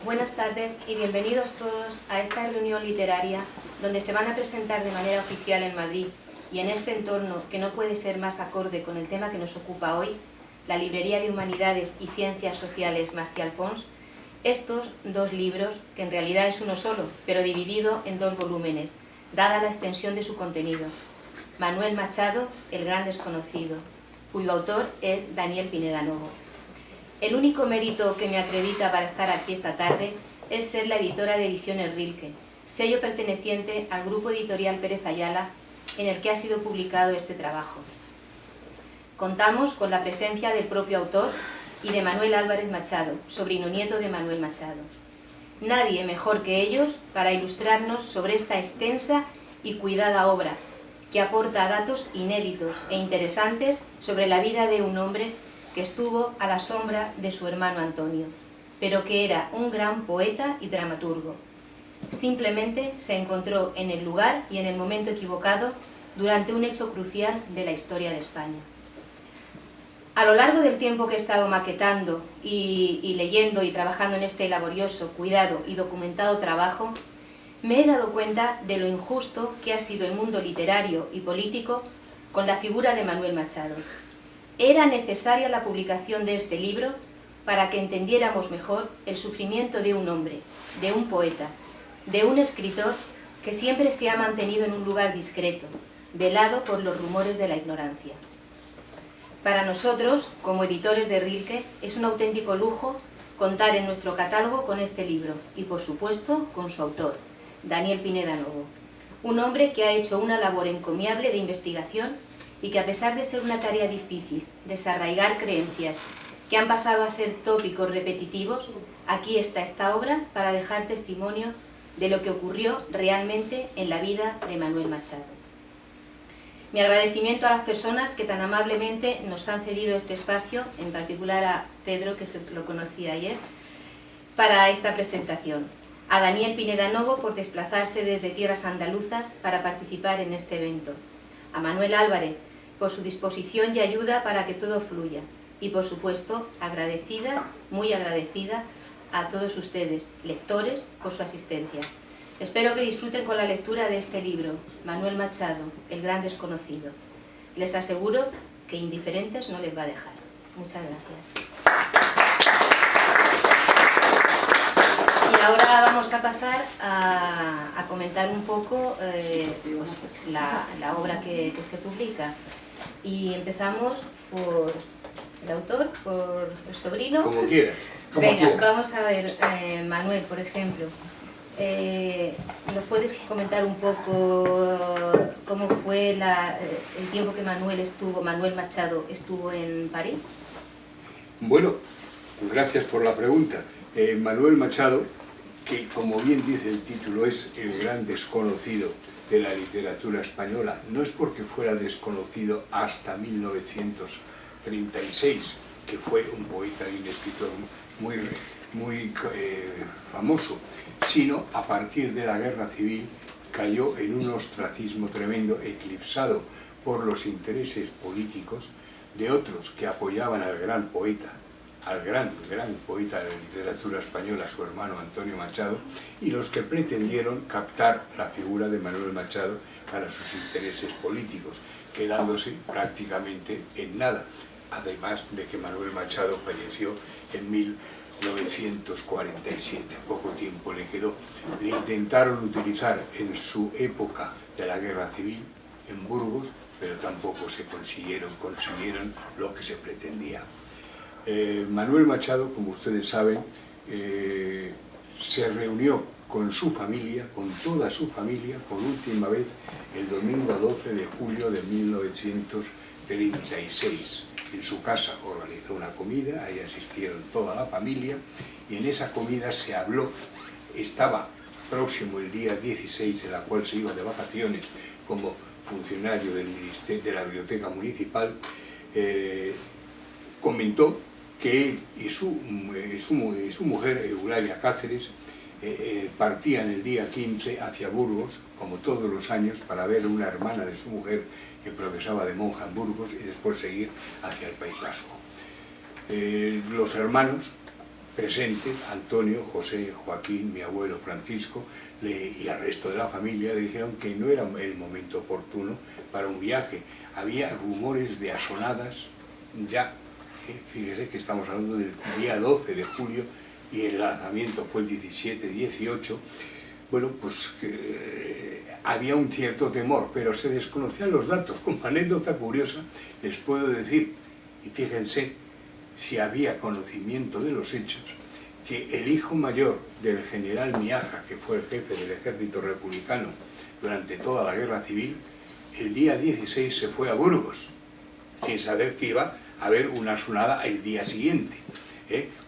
Buenas tardes y bienvenidos todos a esta reunión literaria donde se van a presentar de manera oficial en Madrid y en este entorno que no puede ser más acorde con el tema que nos ocupa hoy, la Librería de Humanidades y Ciencias Sociales Marcial Pons, estos dos libros, que en realidad es uno solo, pero dividido en dos volúmenes, dada la extensión de su contenido. Manuel Machado, El gran desconocido, cuyo autor es Daniel Pineda Novo. El único mérito que me acredita para estar aquí esta tarde es ser la editora de Ediciones Rilke, sello perteneciente al grupo editorial Pérez Ayala, en el que ha sido publicado este trabajo. Contamos con la presencia del propio autor y de Manuel Álvarez Machado, sobrino nieto de Manuel Machado. Nadie mejor que ellos para ilustrarnos sobre esta extensa y cuidada obra, que aporta datos inéditos e interesantes sobre la vida de un hombre que estuvo a la sombra de su hermano Antonio, pero que era un gran poeta y dramaturgo. Simplemente se encontró en el lugar y en el momento equivocado durante un hecho crucial de la historia de España. A lo largo del tiempo que he estado maquetando y leyendo y trabajando en este laborioso, cuidado y documentado trabajo, me he dado cuenta de lo injusto que ha sido el mundo literario y político con la figura de Manuel Machado. Era necesaria la publicación de este libro para que entendiéramos mejor el sufrimiento de un hombre, de un poeta, de un escritor que siempre se ha mantenido en un lugar discreto, velado por los rumores de la ignorancia. Para nosotros, como editores de Rilke, es un auténtico lujo contar en nuestro catálogo con este libro y, por supuesto, con su autor, Daniel Pineda Novo, un hombre que ha hecho una labor encomiable de investigación y que, a pesar de ser una tarea difícil, desarraigar creencias que han pasado a ser tópicos repetitivos, aquí está esta obra para dejar testimonio de lo que ocurrió realmente en la vida de Manuel Machado. Mi agradecimiento a las personas que tan amablemente nos han cedido este espacio, en particular a Pedro, que lo conocí ayer, para esta presentación. A Daniel Pineda Novo por desplazarse desde tierras andaluzas para participar en este evento. A Manuel Álvarez por su disposición y ayuda para que todo fluya. Y por supuesto, agradecida, muy agradecida, a todos ustedes, lectores, por su asistencia. Espero que disfruten con la lectura de este libro, Manuel Machado, El gran desconocido. Les aseguro que indiferentes no les va a dejar. Muchas gracias. Y ahora vamos a pasar a comentar un poco pues, la obra que se publica. Y empezamos por el autor, por el sobrino. Como quieras. Venga, vamos a ver, Manuel, por ejemplo. ¿Nos puedes comentar un poco cómo fue el tiempo que Manuel Machado estuvo en París? Bueno, gracias por la pregunta. Manuel Machado, que como bien dice el título, es el gran desconocido de la literatura española, no es porque fuera desconocido hasta 1936, que fue un poeta y un escritor muy famoso, sino a partir de la Guerra Civil cayó en un ostracismo tremendo, eclipsado por los intereses políticos de otros que apoyaban al gran poeta, al gran poeta de la literatura española, su hermano Antonio Machado, y los que pretendieron captar la figura de Manuel Machado para sus intereses políticos, quedándose prácticamente en nada, además de que Manuel Machado falleció en 1947, poco tiempo le quedó. Le intentaron utilizar en su época de la Guerra Civil en Burgos, pero tampoco consiguieron lo que se pretendía. Manuel Machado, como ustedes saben, se reunió con su familia, con toda su familia, por última vez el domingo 12 de julio de 1936. En su casa organizó una comida, ahí asistieron toda la familia, y en esa comida se habló, estaba próximo el día 16, en la cual se iba de vacaciones como funcionario del Ministerio de la Biblioteca Municipal, comentó que él y su mujer, Eulalia Cáceres, partían el día 15 hacia Burgos, como todos los años, para ver a una hermana de su mujer que profesaba de monja en Burgos y después seguir hacia el País Vasco. Los hermanos presentes, Antonio, José, Joaquín, mi abuelo Francisco y al resto de la familia le dijeron que no era el momento oportuno para un viaje. Había rumores de asonadas ya, fíjese que estamos hablando del día 12 de julio y el lanzamiento fue el 17-18, bueno, pues había un cierto temor, pero se desconocían los datos. Como anécdota curiosa les puedo decir, y fíjense, si había conocimiento de los hechos, que el hijo mayor del general Miaja, que fue el jefe del ejército republicano durante toda la guerra civil, el día 16 se fue a Burgos, sin saber que iba a haber una asonada el día siguiente,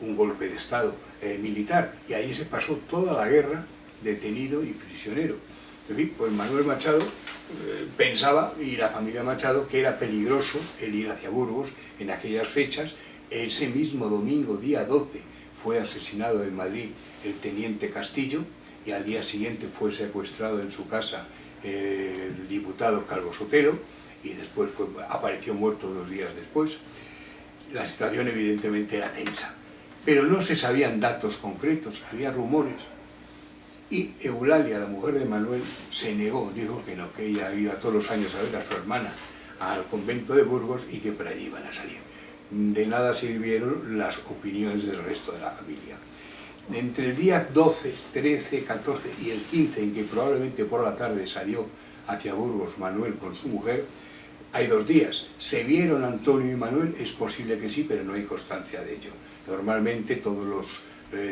un golpe de estado militar, y allí se pasó toda la guerra detenido y prisionero. En fin, pues Manuel Machado pensaba, y la familia Machado, que era peligroso el ir hacia Burgos en aquellas fechas. Ese mismo domingo, día 12, fue asesinado en Madrid el teniente Castillo, y al día siguiente fue secuestrado en su casa el diputado Calvo Sotelo, y después apareció muerto 2 días después. La situación evidentemente era tensa, pero no se sabían datos concretos, había rumores. Y Eulalia, la mujer de Manuel, se negó, dijo que no, que ella iba todos los años a ver a su hermana al convento de Burgos y que por allí iban a salir. De nada sirvieron las opiniones del resto de la familia. Entre el día 12, 13, 14 y el 15, en que probablemente por la tarde salió hacia Burgos Manuel con su mujer, hay 2 días. ¿Se vieron Antonio y Manuel? Es posible que sí, pero no hay constancia de ello. Normalmente todos los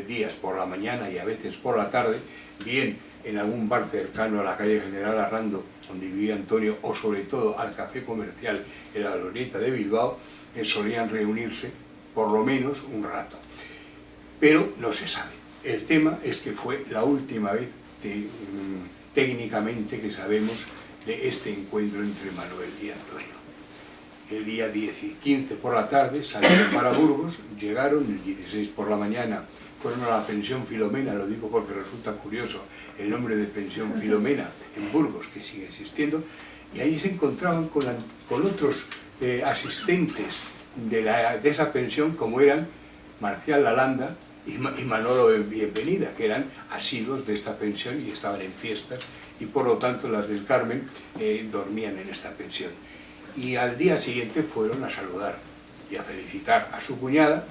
días por la mañana y a veces por la tarde, bien en algún bar cercano a la calle General Arrando, donde vivía Antonio, o sobre todo al café comercial en la glorieta de Bilbao, solían reunirse por lo menos un rato. Pero no se sabe. El tema es que fue la última vez técnicamente que sabemos de este encuentro entre Manuel y Antonio. El día 15 por la tarde salieron para Burgos, llegaron el 16 por la mañana, fueron a la pensión Filomena, lo digo porque resulta curioso el nombre de pensión Filomena en Burgos, que sigue existiendo, y ahí se encontraban con otros asistentes de esa pensión, como eran Marcial Lalanda y Manolo Bienvenida, que eran asiduos de esta pensión y estaban en fiestas, y por lo tanto las del Carmen dormían en esta pensión. Y al día siguiente fueron a saludar y a felicitar a su cuñada,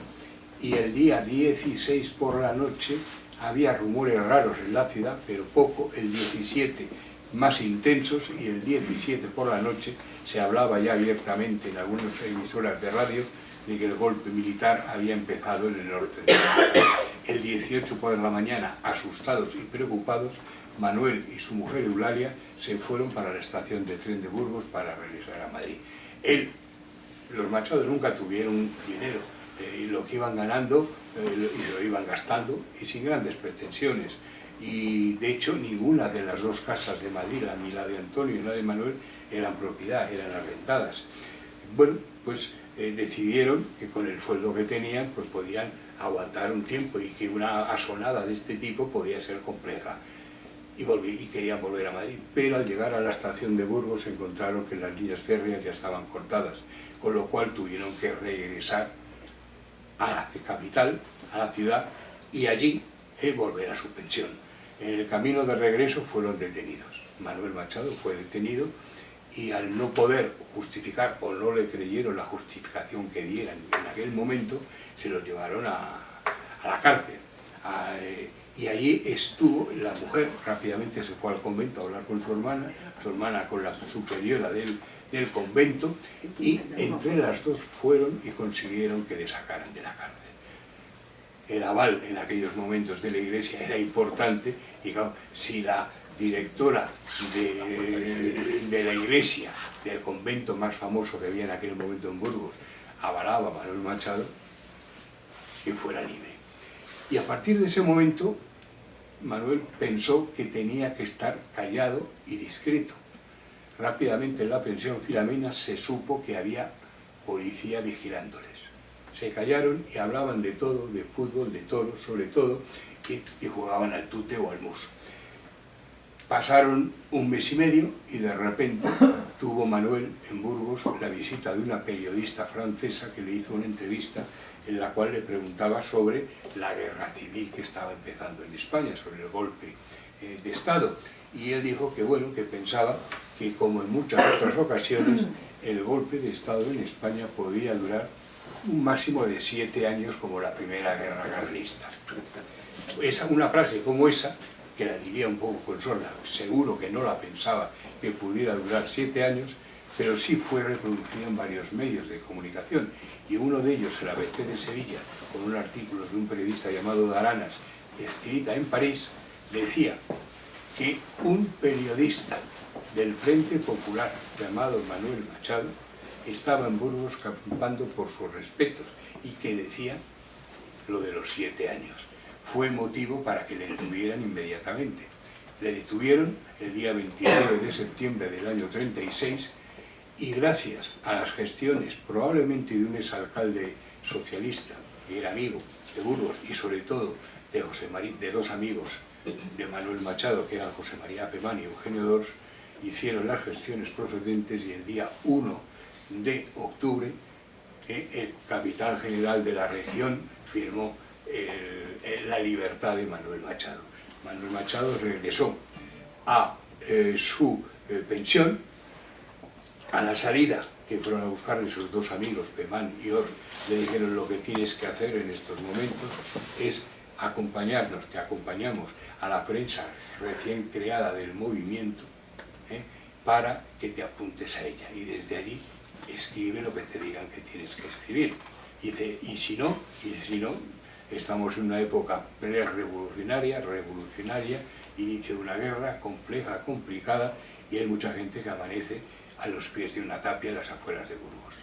y el día 16 por la noche había rumores raros en la ciudad, pero poco. El 17 más intensos, y el 17 por la noche se hablaba ya abiertamente en algunas emisoras de radio de que el golpe militar había empezado en el norte de España. El 18 por la mañana, asustados y preocupados, Manuel y su mujer Eulalia se fueron para la estación de tren de Burgos para regresar a Madrid. Los Machados nunca tuvieron dinero, y lo que iban ganando lo iban gastando, y sin grandes pretensiones. Y de hecho ninguna de las 2 casas de Madrid, ni la de Antonio ni la de Manuel, eran propiedad, eran arrendadas. Bueno, pues decidieron que con el sueldo que tenían pues podían aguantar un tiempo, y que una asonada de este tipo podía ser compleja, y querían volver a Madrid. Pero al llegar a la estación de Burgos encontraron que las líneas férreas ya estaban cortadas, con lo cual tuvieron que regresar a la capital, a la ciudad, y allí volver a su pensión. En el camino de regreso fueron detenidos. Manuel Machado fue detenido, y al no poder justificar, o no le creyeron la justificación que dieran en aquel momento, se lo llevaron a la cárcel. Y allí estuvo la mujer, rápidamente se fue al convento a hablar con su hermana con la superiora del convento, y entre las 2 fueron y consiguieron que le sacaran de la cárcel. El aval en aquellos momentos de la Iglesia era importante, y claro, si la directora de la Iglesia, del convento más famoso que había en aquel momento en Burgos, avalaba a Manuel Machado, que fuera libre. Y a partir de ese momento, Manuel pensó que tenía que estar callado y discreto. Rápidamente en la pensión Filomena se supo que había policía vigilándoles. Se callaron y hablaban de todo, de fútbol, de toros, sobre todo, y jugaban al tute o al mus. Pasaron un mes y medio y de repente tuvo Manuel en Burgos la visita de una periodista francesa que le hizo una entrevista en la cual le preguntaba sobre la guerra civil que estaba empezando en España, sobre el golpe de Estado. Y él dijo que bueno, que pensaba que como en muchas otras ocasiones el golpe de Estado en España podía durar un máximo de 7 años como la primera guerra carlista. Una frase como esa, que la diría un poco con sorna, seguro que no la pensaba que pudiera durar 7 años, pero sí fue reproducida en varios medios de comunicación, y uno de ellos, el ABC de Sevilla, con un artículo de un periodista llamado Daranas, escrita en París, decía que un periodista del Frente Popular llamado Manuel Machado estaba en Burgos campando por sus respetos y que decía lo de los 7 años. Fue motivo para que le detuvieran inmediatamente. Le detuvieron el día 29 de septiembre del año 36 y gracias a las gestiones probablemente de un exalcalde socialista que era amigo de Burgos y sobre todo de dos amigos de Manuel Machado, que eran José María Pemán y Eugenio Dors, hicieron las gestiones procedentes y el día 1 de octubre el capitán general de la región firmó la libertad de Manuel Machado. Manuel Machado regresó a su pensión. A la salida, que fueron a buscarle sus dos amigos, Pemán y Ors, le dijeron: lo que tienes que hacer en estos momentos es acompañarnos, te acompañamos a la prensa recién creada del movimiento, para que te apuntes a ella, y desde allí escribe lo que te digan que tienes que escribir. Y dice, y si no, estamos en una época pre-revolucionaria, revolucionaria, inicio de una guerra compleja, complicada, y hay mucha gente que amanece a los pies de una tapia en las afueras de Burgos.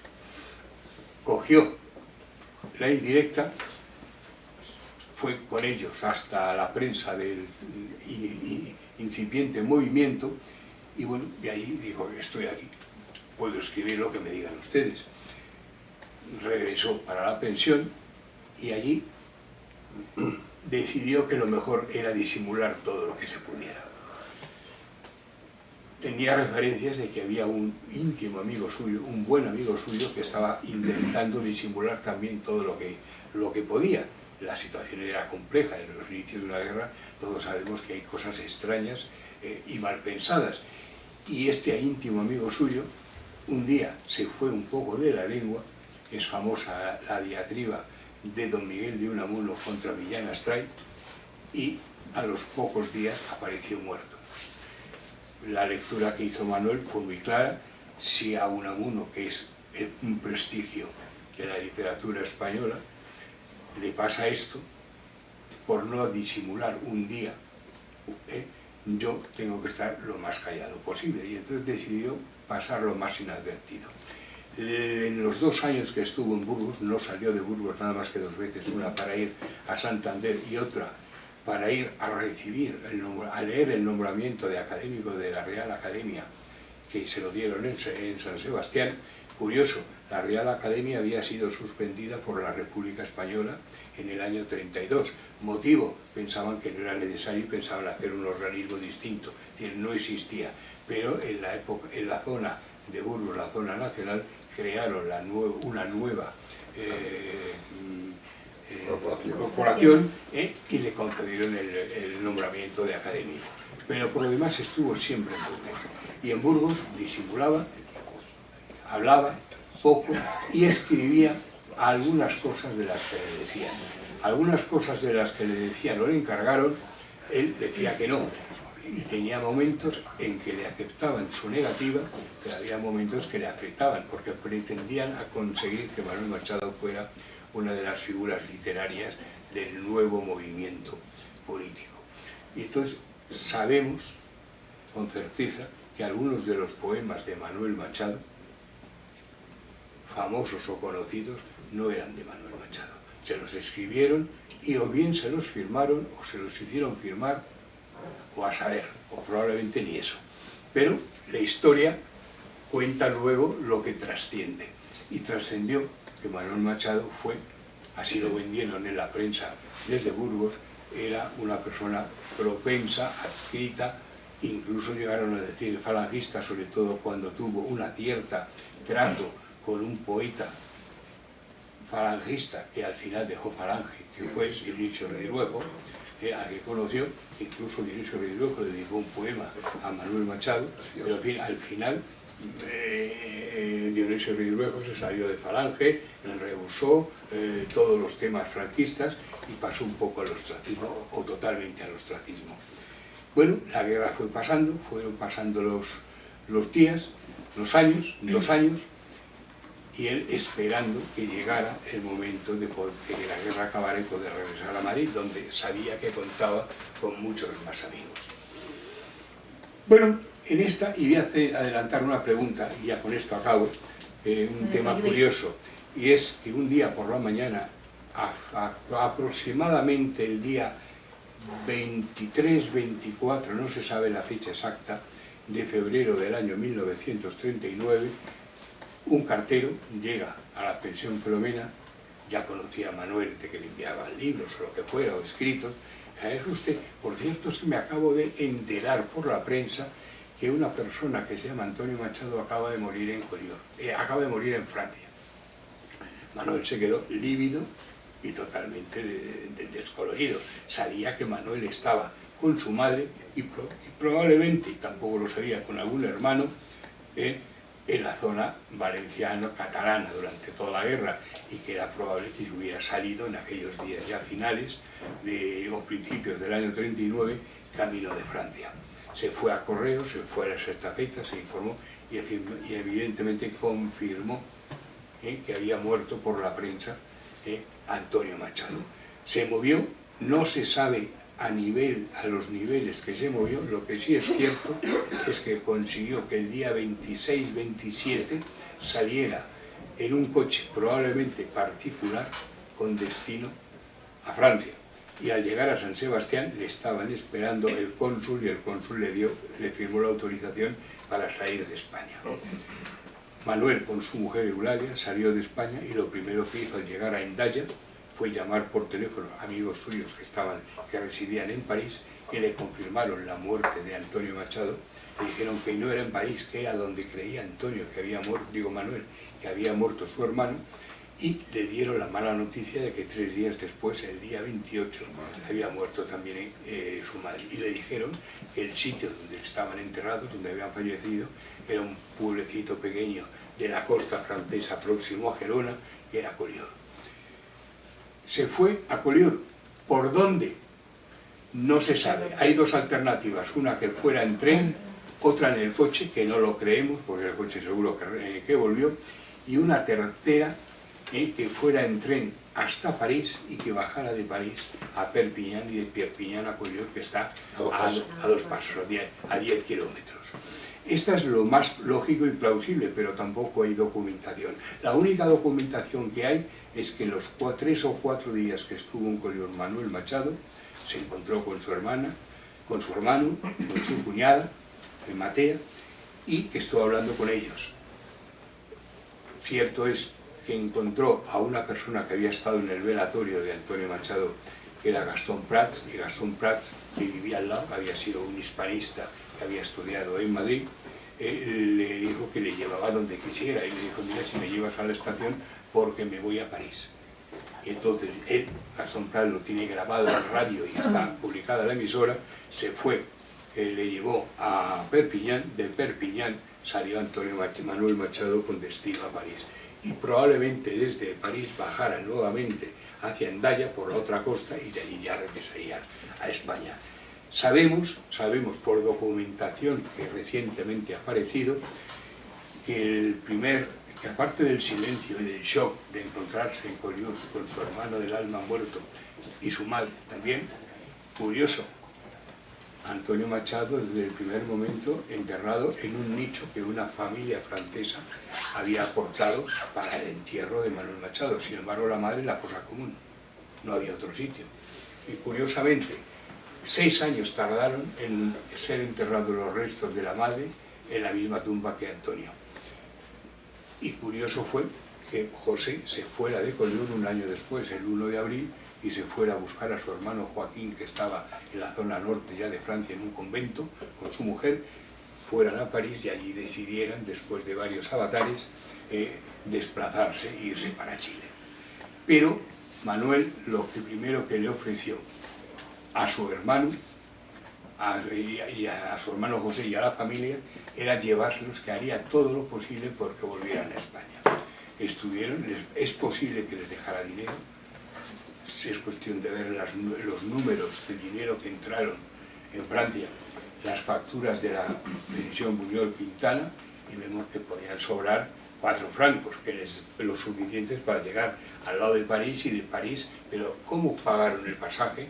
Cogió la indirecta, fue con ellos hasta la prensa del incipiente movimiento, y bueno, y ahí dijo: estoy aquí, puedo escribir lo que me digan ustedes. Regresó para la pensión y allí decidió que lo mejor era disimular todo lo que se pudiera. Tenía referencias de que había un íntimo amigo suyo, un buen amigo suyo, que estaba intentando disimular también todo lo que podía. La situación era compleja, en los inicios de una guerra todos sabemos que hay cosas extrañas y mal pensadas. Y este íntimo amigo suyo un día se fue un poco de la lengua. Es famosa la diatriba de don Miguel de Unamuno contra Millán Astray, y a los pocos días apareció muerto. La lectura que hizo Manuel fue muy clara. Si a Unamuno, que es un prestigio de la literatura española, le pasa esto por no disimular un día, yo tengo que estar lo más callado posible, y entonces decidió pasar lo más inadvertido. En los 2 años que estuvo en Burgos, no salió de Burgos nada más que 2 veces, una para ir a Santander y otra para ir a recibir, a leer el nombramiento de académico de la Real Academia, que se lo dieron en San Sebastián. Curioso, la Real Academia había sido suspendida por la República Española en el año 32. Motivo, pensaban que no era necesario y pensaban hacer un organismo distinto, es decir, no existía. Pero en la zona de Burgos, la zona nacional, crearon una nueva corporación y le concedieron el nombramiento de académico. Pero por lo demás estuvo siempre en Burgos. Y en Burgos disimulaba, hablaba poco y escribía algunas cosas de las que le decían. Algunas cosas de las que le decían o le encargaron, él decía que no. Y tenía momentos en que le aceptaban su negativa, pero había momentos que le apretaban, porque pretendían a conseguir que Manuel Machado fuera una de las figuras literarias del nuevo movimiento político. Y entonces sabemos con certeza que algunos de los poemas de Manuel Machado, famosos o conocidos, no eran de Manuel Machado. Se los escribieron y o bien se los firmaron o se los hicieron firmar, o a saber, o probablemente ni eso. Pero la historia cuenta luego lo que trasciende. Y trascendió que Manuel Machado fue, así lo vendieron en la prensa desde Burgos, era una persona propensa, adscrita incluso llegaron a decir falangista, sobre todo cuando tuvo una cierta trato con un poeta falangista que al final dejó Falange, que fue Dionisio Redruejo, al que conoció, que incluso Dionisio Redruejo le dedicó un poema a Manuel Machado, pero al final Dionisio Redruejo se salió de Falange, rehusó todos los temas franquistas y pasó un poco al ostracismo, o totalmente al ostracismo. Bueno, la guerra fue pasando, fueron pasando los días, los años, 2 años, y él esperando que llegara el momento de que la guerra acabara y poder regresar a Madrid, donde sabía que contaba con muchos más amigos. Bueno, en esta, y voy a adelantar una pregunta, y ya con esto acabo, un tema curioso, y es que un día por la mañana, aproximadamente el día 23, 24, no se sabe la fecha exacta, de febrero del año 1939, un cartero llega a la pensión Filomena, ya conocía a Manuel de que le enviaban libros o lo que fuera, o escritos. ¿Sabes usted? Por cierto, es que me acabo de enterar por la prensa que una persona que se llama Antonio Machado acaba de morir en Collioure, acaba de morir en Francia. Manuel se quedó lívido y totalmente descolorido. Sabía que Manuel estaba con su madre y probablemente, y tampoco lo sabía, con algún hermano, en la zona valenciano-catalana durante toda la guerra, y que era probable que hubiera salido en aquellos días ya finales o principios del año 39 camino de Francia. Se fue a correo, se fue a las estafetas, se informó y evidentemente confirmó que había muerto por la prensa Antonio Machado. Se movió, no se sabe a los niveles que se movió. Lo que sí es cierto es que consiguió que el día 26-27 saliera en un coche probablemente particular con destino a Francia, y al llegar a San Sebastián le estaban esperando el cónsul, y el cónsul le firmó la autorización para salir de España. Manuel, con su mujer Eulalia, salió de España, y lo primero que hizo al llegar a Hendaya fue llamar por teléfono a amigos suyos que residían en París, que le confirmaron la muerte de Antonio Machado. Le dijeron que no era en París, que era donde creía Antonio que había muerto, Manuel, que había muerto su hermano, y le dieron la mala noticia de que 3 días después, el día 28, había muerto también su madre. Y le dijeron que el sitio donde estaban enterrados, donde habían fallecido, era un pueblecito pequeño de la costa francesa próximo a Gerona, que era Collioure. Se fue a Collioure. ¿Por dónde? No se sabe. Hay 2 alternativas, una que fuera en tren, otra en el coche, que no lo creemos, porque el coche seguro que volvió, y una tercera que fuera en tren hasta París y que bajara de París a Perpiñán, y de Perpiñán a Collioure, que está a 2 pasos, a 10 kilómetros. Esta es lo más lógico y plausible, pero tampoco hay documentación. La única documentación que hay es que los 3 o 4 días que estuvo en Collioure Manuel Machado se encontró con su hermana, con su hermano, con su cuñada, Matea, y que estuvo hablando con ellos. Cierto es que encontró a una persona que había estado en el velatorio de Antonio Machado, que era Gastón Prats, y Gastón Prats, que vivía al lado, había sido un hispanista que había estudiado en Madrid, le dijo que le llevaba donde quisiera, y le dijo: mira, si me llevas a la estación, porque me voy a París. Y entonces él, Gastón Prats, lo tiene grabado en radio y está publicada la emisora, se fue, le llevó a Perpiñán, de Perpiñán salió Manuel Machado con destino a París. Y probablemente desde París bajara nuevamente hacia Hendaya por la otra costa, y de allí ya regresaría a España. Sabemos por documentación que recientemente ha aparecido, que aparte del silencio y del shock de encontrarse en Collioure con su hermano del alma muerto y su madre también, curioso, Antonio Machado desde el primer momento enterrado en un nicho que una familia francesa había aportado para el entierro de Manuel Machado. Sin embargo, la madre en la fosa común, no había otro sitio. Y curiosamente, 6 años tardaron en ser enterrados los restos de la madre en la misma tumba que Antonio. Y curioso fue que José se fuera de Colón un año después, el 1 de abril, y se fuera a buscar a su hermano Joaquín, que estaba en la zona norte ya de Francia en un convento con su mujer, fueran a París y allí decidieran, después de varios avatares, desplazarse e irse para Chile. Pero Manuel lo que primero que le ofreció a su hermano, y a su hermano José y a la familia, era llevárselos, que haría todo lo posible porque volvieran a España. Estuvieron, es posible que les dejara dinero, si es cuestión de ver los números de dinero que entraron en Francia, las facturas de la Precisión Buñol Quintana, y vemos que podían sobrar 4 francos, que es lo suficientes para llegar al lado de París, y de París, pero ¿cómo pagaron el pasaje?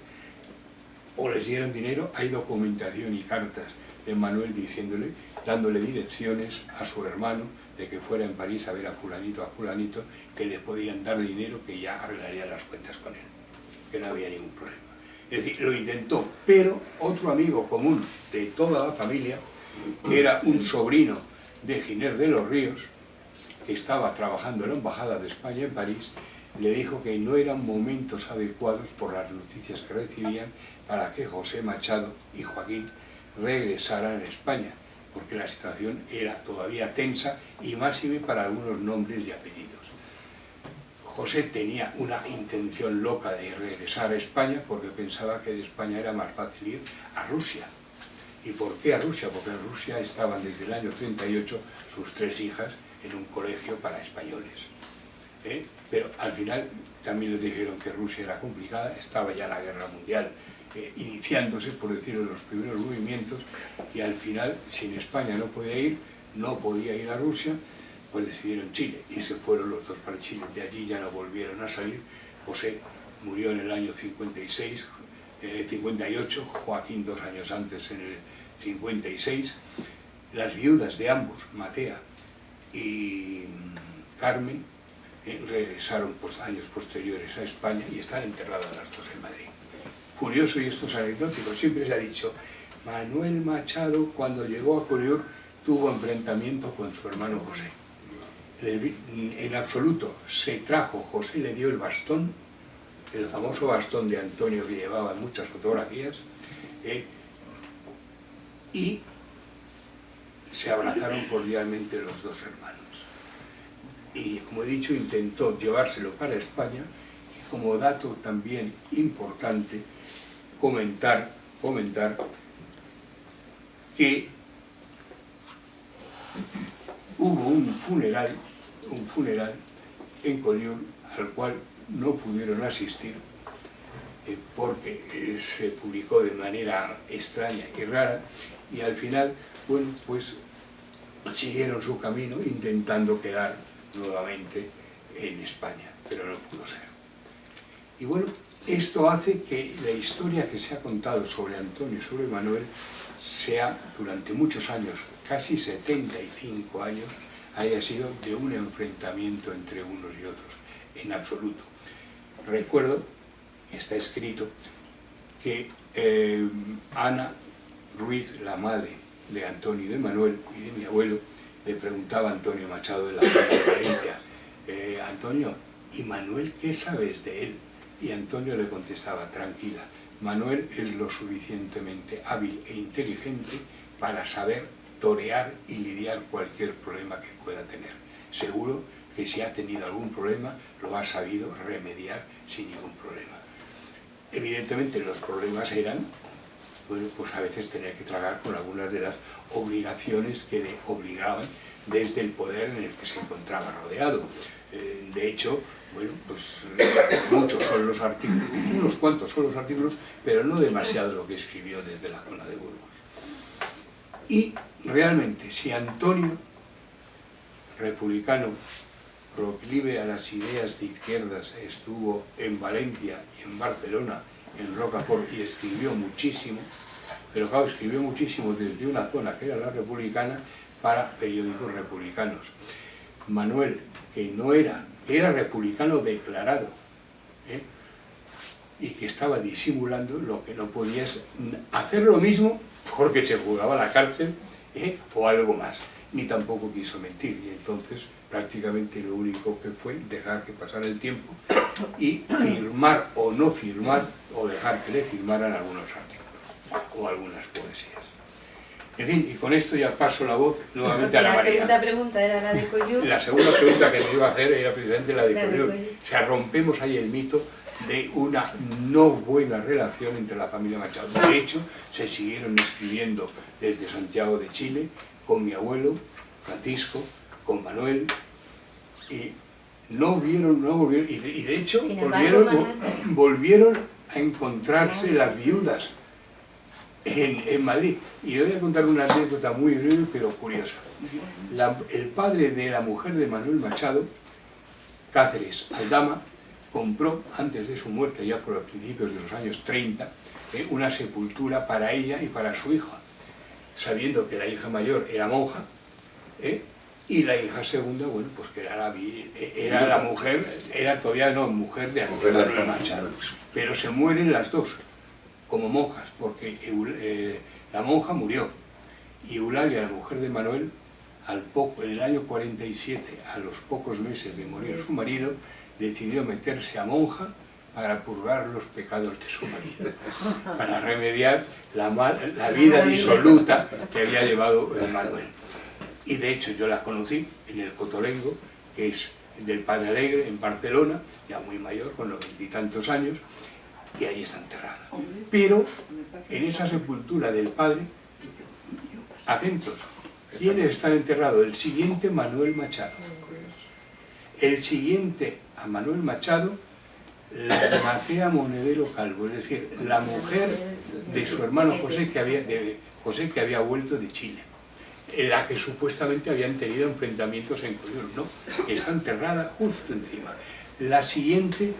O les dieron dinero. Hay documentación y cartas de Manuel diciéndole, dándole direcciones a su hermano de que fuera en París a ver a fulanito, que le podían dar dinero, que ya arreglaría las cuentas con él, que no había ningún problema. Es decir, lo intentó, pero otro amigo común de toda la familia, que era un sobrino de Giner de los Ríos, que estaba trabajando en la Embajada de España en París, le dijo que no eran momentos adecuados por las noticias que recibían para que José Machado y Joaquín regresaran a España, porque la situación era todavía tensa, y más para algunos nombres y apellidos. José tenía una intención loca de regresar a España porque pensaba que de España era más fácil ir a Rusia. ¿Y por qué a Rusia? Porque en Rusia estaban desde el año 38 sus 3 hijas en un colegio para españoles. Pero al final también les dijeron que Rusia era complicada, estaba ya la guerra mundial iniciándose, por decirlo, los primeros movimientos, y al final, si en España no podía ir a Rusia, pues decidieron Chile, y se fueron los dos para Chile. De allí ya no volvieron a salir. José murió en el año 58, Joaquín 2 años antes, en el 56. Las viudas de ambos, Matea y Carmen, regresaron años posteriores a España y están enterradas las dos en Madrid. Curioso, y esto es anecdótico, siempre se ha dicho, Manuel Machado cuando llegó a Collioure tuvo enfrentamiento con su hermano José. En absoluto, se trajo, José le dio el bastón, el famoso bastón de Antonio que llevaba en muchas fotografías, y se abrazaron cordialmente los dos hermanos. Y como he dicho, intentó llevárselo para España, y como dato también importante, comentar que hubo un funeral en Collioure al cual no pudieron asistir porque se publicó de manera extraña y rara, y al final, bueno, pues siguieron su camino intentando quedar nuevamente en España, pero no pudo ser. Y bueno, esto hace que la historia que se ha contado sobre Antonio y sobre Manuel sea, durante muchos años, casi 75 años, haya sido de un enfrentamiento entre unos y otros, en absoluto. Recuerdo, está escrito, que Ana Ruiz, la madre de Antonio y de Manuel y de mi abuelo, le preguntaba a Antonio Machado de la Valencia, Antonio, ¿y Manuel qué sabes de él? Y Antonio le contestaba, tranquila, Manuel es lo suficientemente hábil e inteligente para saber torear y lidiar cualquier problema que pueda tener. Seguro que si ha tenido algún problema, lo ha sabido remediar sin ningún problema. Evidentemente los problemas eran, bueno, pues a veces tener que tragar con algunas de las obligaciones que le obligaban desde el poder en el que se encontraba rodeado. De hecho, bueno, pues muchos son los artículos, unos cuantos son los artículos, pero no demasiado lo que escribió desde la zona de Burgos. Y realmente, si Antonio, republicano, proclive a las ideas de izquierdas, estuvo en Valencia y en Barcelona, en Rocafort, y escribió muchísimo, pero claro, escribió muchísimo desde una zona que era la republicana para periódicos republicanos. Manuel, que no era republicano declarado, y que estaba disimulando, lo que no podía es hacer lo mismo porque se jugaba la cárcel o algo más. ni tampoco quiso mentir, y entonces prácticamente lo único que fue dejar que pasara el tiempo y firmar o no firmar, o dejar que le firmaran algunos artículos o algunas poesías. En fin, y con esto ya paso la voz nuevamente a la María. La segunda pregunta era la de Coyú. La segunda pregunta que me iba a hacer era precisamente la de Coyú. Coyú. O sea, rompemos ahí el mito de una no buena relación entre la familia Machado. De hecho, se siguieron escribiendo desde Santiago de Chile, con mi abuelo, Francisco, con Manuel, y no volvieron, y de hecho volvieron a encontrarse las viudas en Madrid. Y le voy a contar una anécdota muy breve pero curiosa. El padre de la mujer de Manuel Machado, Cáceres Aldama, compró, antes de su muerte, ya por los principios de los años 30, una sepultura para ella y para su hija, sabiendo que la hija mayor era monja, y la hija segunda, bueno, pues que era la mujer, era todavía no mujer de Manuel Machado. Pero se mueren las dos, como monjas, porque la monja murió, y Eulalia, la mujer de Manuel, en el año 47, a los pocos meses de morir su marido, decidió meterse a monja para purgar los pecados de su marido, para remediar la vida disoluta que había llevado Manuel. Y de hecho yo la conocí en el Cotolengo, que es del Padre Alegre, en Barcelona, ya muy mayor, con los 20 y tantos años, y ahí está enterrada. Pero en esa sepultura del padre, atentos, ¿quiénes están enterrados? El siguiente Manuel Machado. El siguiente a Manuel Machado, la Matea Monedero Calvo, es decir, la mujer de su hermano José, que había vuelto de Chile, en la que supuestamente habían tenido enfrentamientos en Coyur. No, está enterrada justo encima. La siguiente,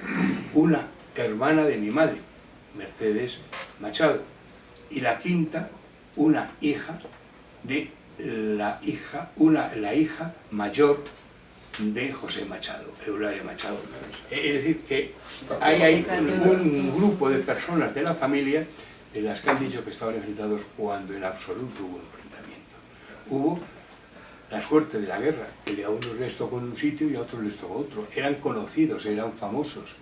una hermana de mi madre, Mercedes Machado, y la quinta, una hija de la hija mayor de José Machado, Eulalia Machado. Es decir, que hay ahí un grupo de personas de la familia de las que han dicho que estaban enfrentados cuando en absoluto hubo enfrentamiento. Hubo la suerte de la guerra, que a unos les tocó en un sitio y a otros les tocó otro. Eran conocidos, eran famosos.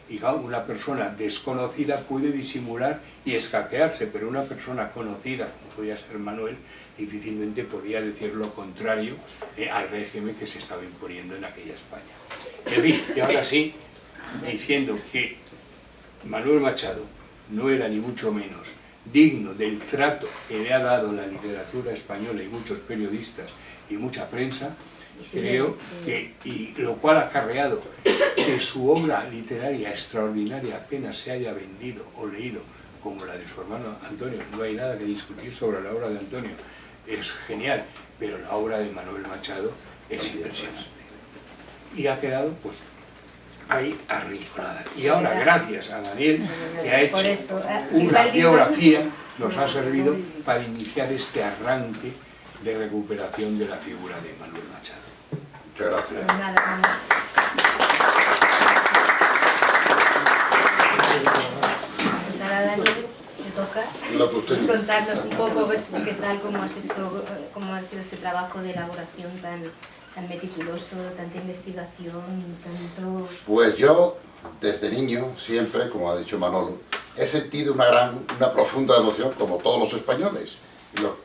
Y claro, una persona desconocida puede disimular y escaquearse, pero una persona conocida, como podía ser Manuel, difícilmente podía decir lo contrario al régimen que se estaba imponiendo en aquella España. En fin, y ahora sí, diciendo que Manuel Machado no era ni mucho menos digno del trato que le ha dado la literatura española y muchos periodistas y mucha prensa, creo que, y lo cual ha acarreado que su obra literaria extraordinaria apenas se haya vendido o leído como la de su hermano Antonio. No hay nada que discutir sobre la obra de Antonio, es genial, pero la obra de Manuel Machado es impresionante. Y ha quedado pues ahí arrinconada. Y ahora, gracias a Daniel, que ha hecho una biografía, nos ha servido para iniciar este arranque de recuperación de la figura de Manuel Machado. Muchas gracias. Pues ahora Daniel, te toca contarnos un poco qué tal, cómo ha sido este trabajo de elaboración tan meticuloso, tanta investigación, tanto... Pues yo, desde niño, siempre, como ha dicho Manolo, he sentido una profunda emoción, como todos los españoles,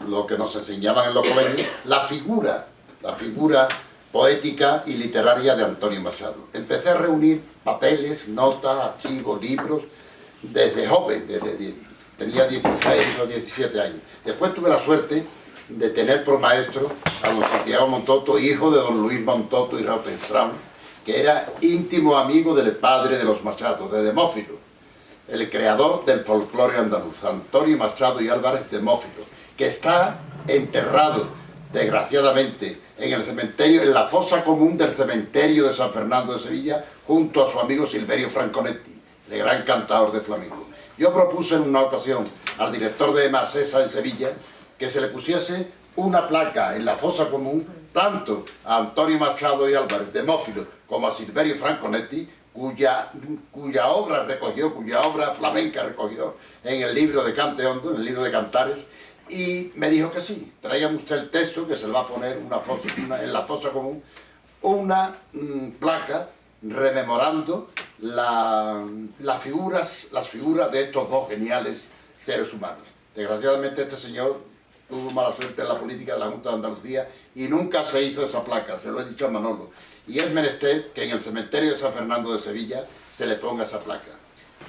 lo que nos enseñaban en los colegios, la figura poética y literaria de Antonio Machado. Empecé a reunir papeles, notas, archivos, libros, desde joven, tenía 16 o 17 años. Después tuve la suerte de tener por maestro a don Santiago Montoto, hijo de don Luis Montoto y Rautenstraume, que era íntimo amigo del padre de los Machado, de Demófilo, el creador del folclore andaluz, Antonio Machado y Álvarez Demófilo, que está enterrado, desgraciadamente, en el cementerio, en la fosa común del cementerio de San Fernando de Sevilla, junto a su amigo Silverio Franconetti, el gran cantador de flamenco. Yo propuse en una ocasión al director de Macesa en Sevilla que se le pusiese una placa en la fosa común tanto a Antonio Machado y Álvarez Demófilo como a Silverio Franconetti, cuya obra flamenca recogió en el libro de Cante Hondo, en el libro de Cantares, y me dijo que sí, tráigame usted el texto que se le va a poner en la fosa común, una placa rememorando las figuras de estos dos geniales seres humanos. Desgraciadamente este señor tuvo mala suerte en la política de la Junta de Andalucía y nunca se hizo esa placa, se lo he dicho a Manolo. Y es menester que en el cementerio de San Fernando de Sevilla se le ponga esa placa.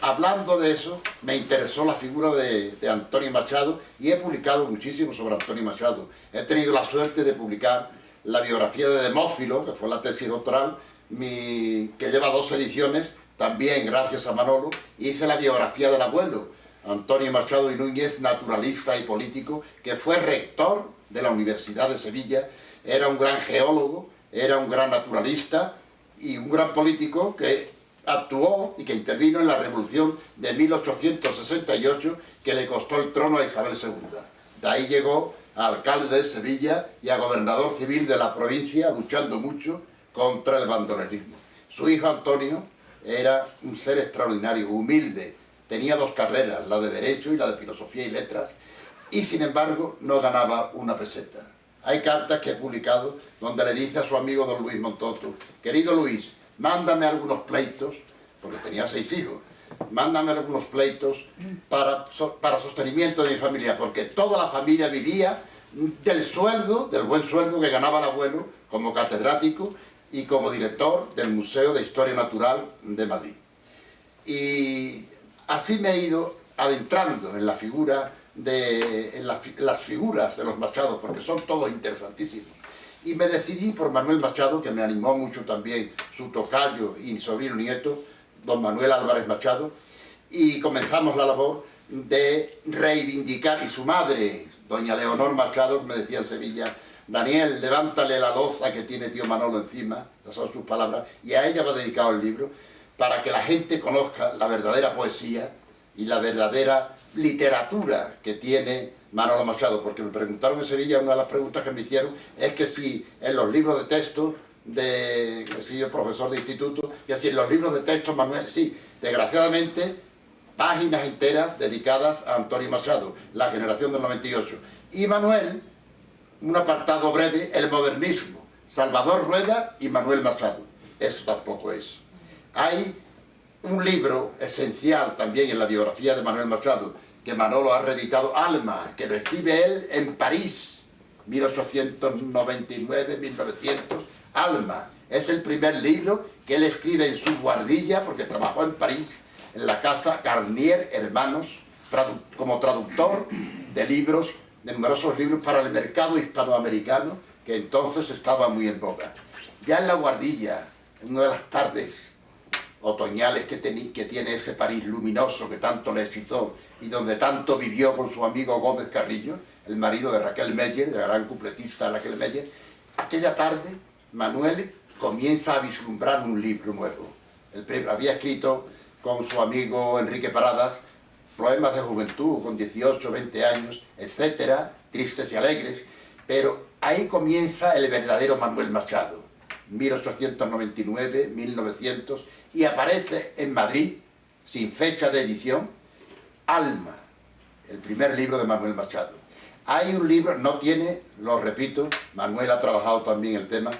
Hablando de eso, me interesó la figura de Antonio Machado y he publicado muchísimo sobre Antonio Machado. He tenido la suerte de publicar la biografía de Demófilo, que fue la tesis doctoral, que lleva 2 ediciones, también gracias a Manolo. Hice la biografía del abuelo, Antonio Machado y Núñez, naturalista y político, que fue rector de la Universidad de Sevilla, era un gran geólogo, era un gran naturalista y un gran político que actuó y que intervino en la revolución de 1868 que le costó el trono a Isabel II. De ahí llegó a alcalde de Sevilla y a gobernador civil de la provincia, luchando mucho contra el bandolerismo. Su hijo Antonio era un ser extraordinario, humilde, tenía 2 carreras, la de Derecho y la de Filosofía y Letras, y sin embargo no ganaba una peseta. Hay cartas que he publicado donde le dice a su amigo don Luis Montoto: querido Luis, mándame algunos pleitos, porque tenía 6 hijos, mándame algunos pleitos para sostenimiento de mi familia, porque toda la familia vivía del buen sueldo que ganaba el abuelo como catedrático y como director del Museo de Historia Natural de Madrid. Y así me he ido adentrando en la figura las figuras de los Machados, porque son todos interesantísimos. Y me decidí por Manuel Machado, que me animó mucho también su tocayo y sobrino nieto, don Manuel Álvarez Machado, y comenzamos la labor de reivindicar, y su madre, doña Leonor Machado, me decía en Sevilla: Daniel, levántale la loza que tiene tío Manolo encima, esas son sus palabras, y a ella va dedicado el libro, para que la gente conozca la verdadera poesía y la verdadera literatura que tiene Manolo Machado, porque me preguntaron en Sevilla, una de las preguntas que me hicieron es que si en los libros de texto, que soy yo profesor de instituto, que si en los libros de texto Manuel, sí, desgraciadamente, páginas enteras dedicadas a Antonio Machado, la generación del 98. Y Manuel, un apartado breve, el modernismo, Salvador Rueda y Manuel Machado. Eso tampoco es. Hay un libro esencial también en la biografía de Manuel Machado, que Manolo ha reeditado, Alma, que lo escribe él en París, 1899-1900. Alma es el primer libro que él escribe en su guardilla, porque trabajó en París, en la casa Garnier Hermanos, como traductor de libros, de numerosos libros para el mercado hispanoamericano, que entonces estaba muy en boga. Ya en la guardilla, en una de las tardes otoñales que tiene ese París luminoso que tanto le hechizó y donde tanto vivió con su amigo Gómez Carrillo, el marido de Raquel Meyer, de la gran cupletista Raquel Meyer, aquella tarde Manuel comienza a vislumbrar un libro nuevo. Había escrito con su amigo Enrique Paradas poemas de juventud con 18, 20 años, etcétera, tristes y alegres, pero ahí comienza el verdadero Manuel Machado, 1899, 1900, y aparece en Madrid, sin fecha de edición, Alma, el primer libro de Manuel Machado. Hay un libro, no tiene, lo repito, Manuel ha trabajado también el tema,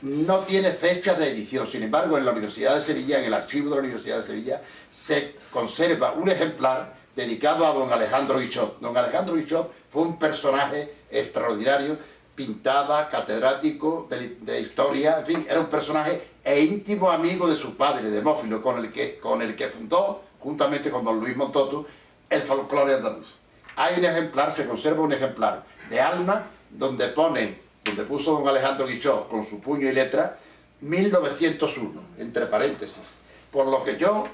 no tiene fecha de edición. Sin embargo, en la Universidad de Sevilla, en el archivo de la Universidad de Sevilla, se conserva un ejemplar dedicado a don Alejandro Guichot. Don Alejandro Guichot fue un personaje extraordinario, pintaba, catedrático de historia, en fin, era un personaje e íntimo amigo de su padre, Demófilo, con el que fundó, juntamente con don Luis Montoto, el folclore andaluz. Hay un ejemplar, se conserva un ejemplar de Alma, donde puso don Alejandro Guichot con su puño y letra, 1901, entre paréntesis. Por lo que yo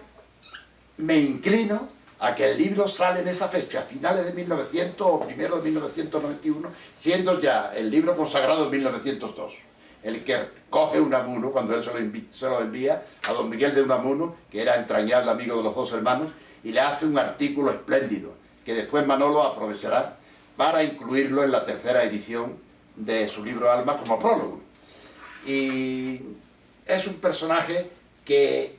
me inclino a que el libro sale en esa fecha, finales de 1900 o primero de 1991, siendo ya el libro consagrado en 1902. El que coge Unamuno, cuando él se lo envía a don Miguel de Unamuno, que era entrañable amigo de los 2 hermanos, y le hace un artículo espléndido, que después Manolo aprovechará para incluirlo en la 3ª edición de su libro Alma como prólogo. Y es un personaje que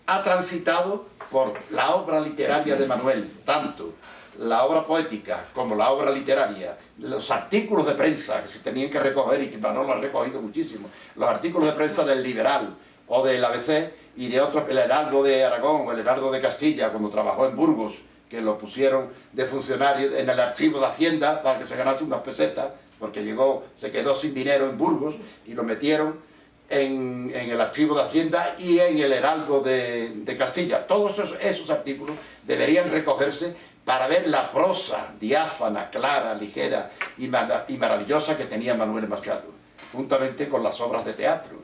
ha transitado por la obra literaria de Manuel, tanto la obra poética como la obra literaria, los artículos de prensa que se tenían que recoger y que Manolo ha recogido muchísimo, los artículos de prensa del Liberal o del ABC y de otros, el Heraldo de Aragón o el Heraldo de Castilla, cuando trabajó en Burgos, que lo pusieron de funcionario en el archivo de Hacienda para que se ganase unas pesetas, porque se quedó sin dinero en Burgos y lo metieron en el archivo de Hacienda y en el Heraldo de Castilla. Todos esos artículos deberían recogerse para ver la prosa diáfana, clara, ligera y maravillosa que tenía Manuel Machado, juntamente con las obras de teatro.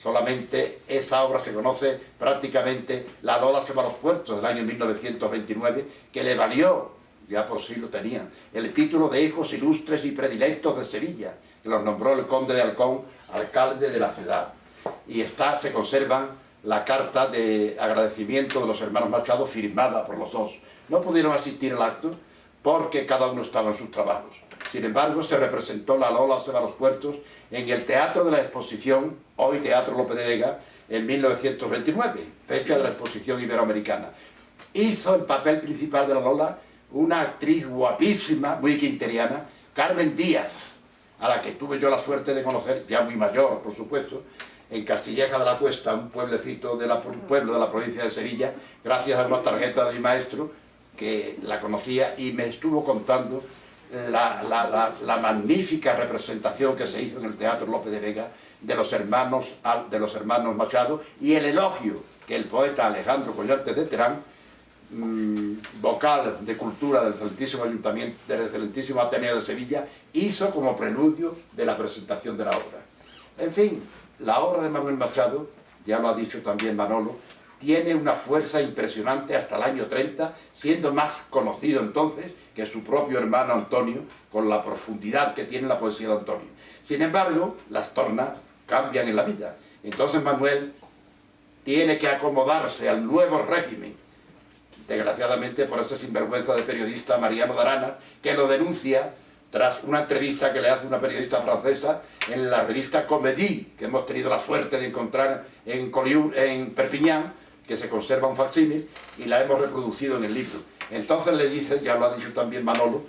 Solamente esa obra se conoce prácticamente, La Lola se va a los puertos, del año 1929, que le valió, ya por sí lo tenían, el título de Hijos Ilustres y Predilectos de Sevilla, que los nombró el conde de Halcón, alcalde de la ciudad. Y se conserva la carta de agradecimiento de los hermanos Machado firmada por los dos. No pudieron asistir al acto porque cada uno estaba en sus trabajos. Sin embargo, se representó La Lola se va a los puertos en el Teatro de la Exposición, hoy Teatro Lope de Vega, en 1929, fecha de la Exposición Iberoamericana. Hizo el papel principal de La Lola una actriz guapísima, muy quinteriana, Carmen Díaz, a la que tuve yo la suerte de conocer, ya muy mayor, por supuesto, en Castilleja de la Cuesta, un pueblecito un pueblo de la provincia de Sevilla, gracias a una tarjeta de mi maestro, que la conocía y me estuvo contando la magnífica representación que se hizo en el Teatro Lope de Vega de los hermanos Machado, y el elogio que el poeta Alejandro Collantes de Terán, vocal de cultura del excelentísimo Ayuntamiento, del excelentísimo Ateneo de Sevilla, hizo como preludio de la presentación de la obra. En fin, la obra de Manuel Machado, ya lo ha dicho también Manolo, tiene una fuerza impresionante hasta el año 30, siendo más conocido entonces que su propio hermano Antonio, con la profundidad que tiene la poesía de Antonio. Sin embargo, las tornas cambian en la vida. Entonces Manuel tiene que acomodarse al nuevo régimen, desgraciadamente por ese sinvergüenza de periodista Mariano de Arana, que lo denuncia tras una entrevista que le hace una periodista francesa en la revista Comédie, que hemos tenido la suerte de encontrar en Perpiñán, que se conserva un facsímil, y la hemos reproducido en el libro. Entonces le dice, ya lo ha dicho también Manolo,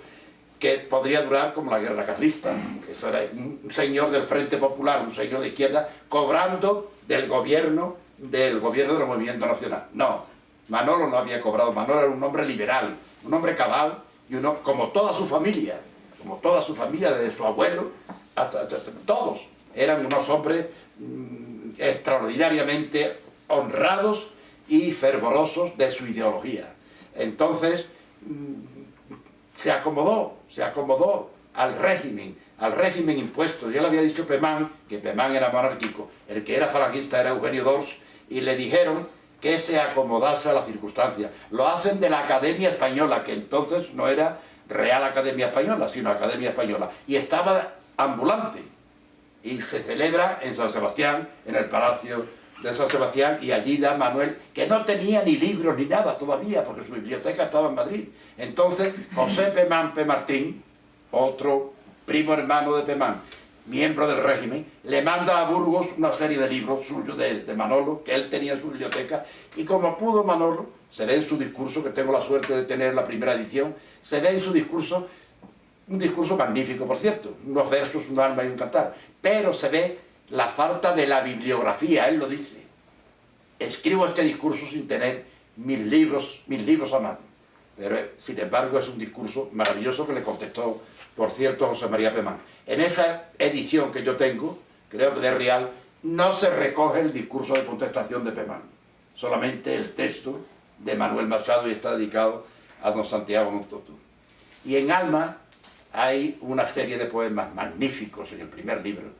que podría durar como la guerra carlista. Eso era un señor del Frente Popular, un señor de izquierda, cobrando del gobierno del movimiento nacional. No, Manolo no había cobrado. Manolo era un hombre liberal, un hombre cabal, y como toda su familia, desde su abuelo hasta todos, eran unos hombres extraordinariamente honrados y fervorosos de su ideología. Entonces se acomodó al régimen impuesto. Ya le había dicho Pemán, que Pemán era monárquico, el que era falangista era Eugenio d'Ors, y le dijeron que se acomodase a las circunstancias. Lo hacen de la Academia Española, que entonces no era Real Academia Española, sino Academia Española, y estaba ambulante, y se celebra en San Sebastián, en el Palacio de San Sebastián, y allí da Manuel, que no tenía ni libros ni nada todavía, porque su biblioteca estaba en Madrid. Entonces José Pemán P. Martín, otro primo hermano de Pemán, miembro del régimen, le manda a Burgos una serie de libros suyos de Manolo, que él tenía en su biblioteca, y como pudo Manolo, se ve en su discurso, que tengo la suerte de tener la primera edición, se ve en su discurso, un discurso magnífico, por cierto, unos versos, un alma y un cantar, pero se ve la falta de la bibliografía. Él lo dice: escribo este discurso sin tener mis libros a mano. Pero sin embargo es un discurso maravilloso que le contestó, por cierto, José María Pemán. En esa edición que yo tengo, creo que de Real, no se recoge el discurso de contestación de Pemán, solamente el texto de Manuel Machado, y está dedicado a don Santiago Montotú. Y en Alma hay una serie de poemas magníficos, en el primer libro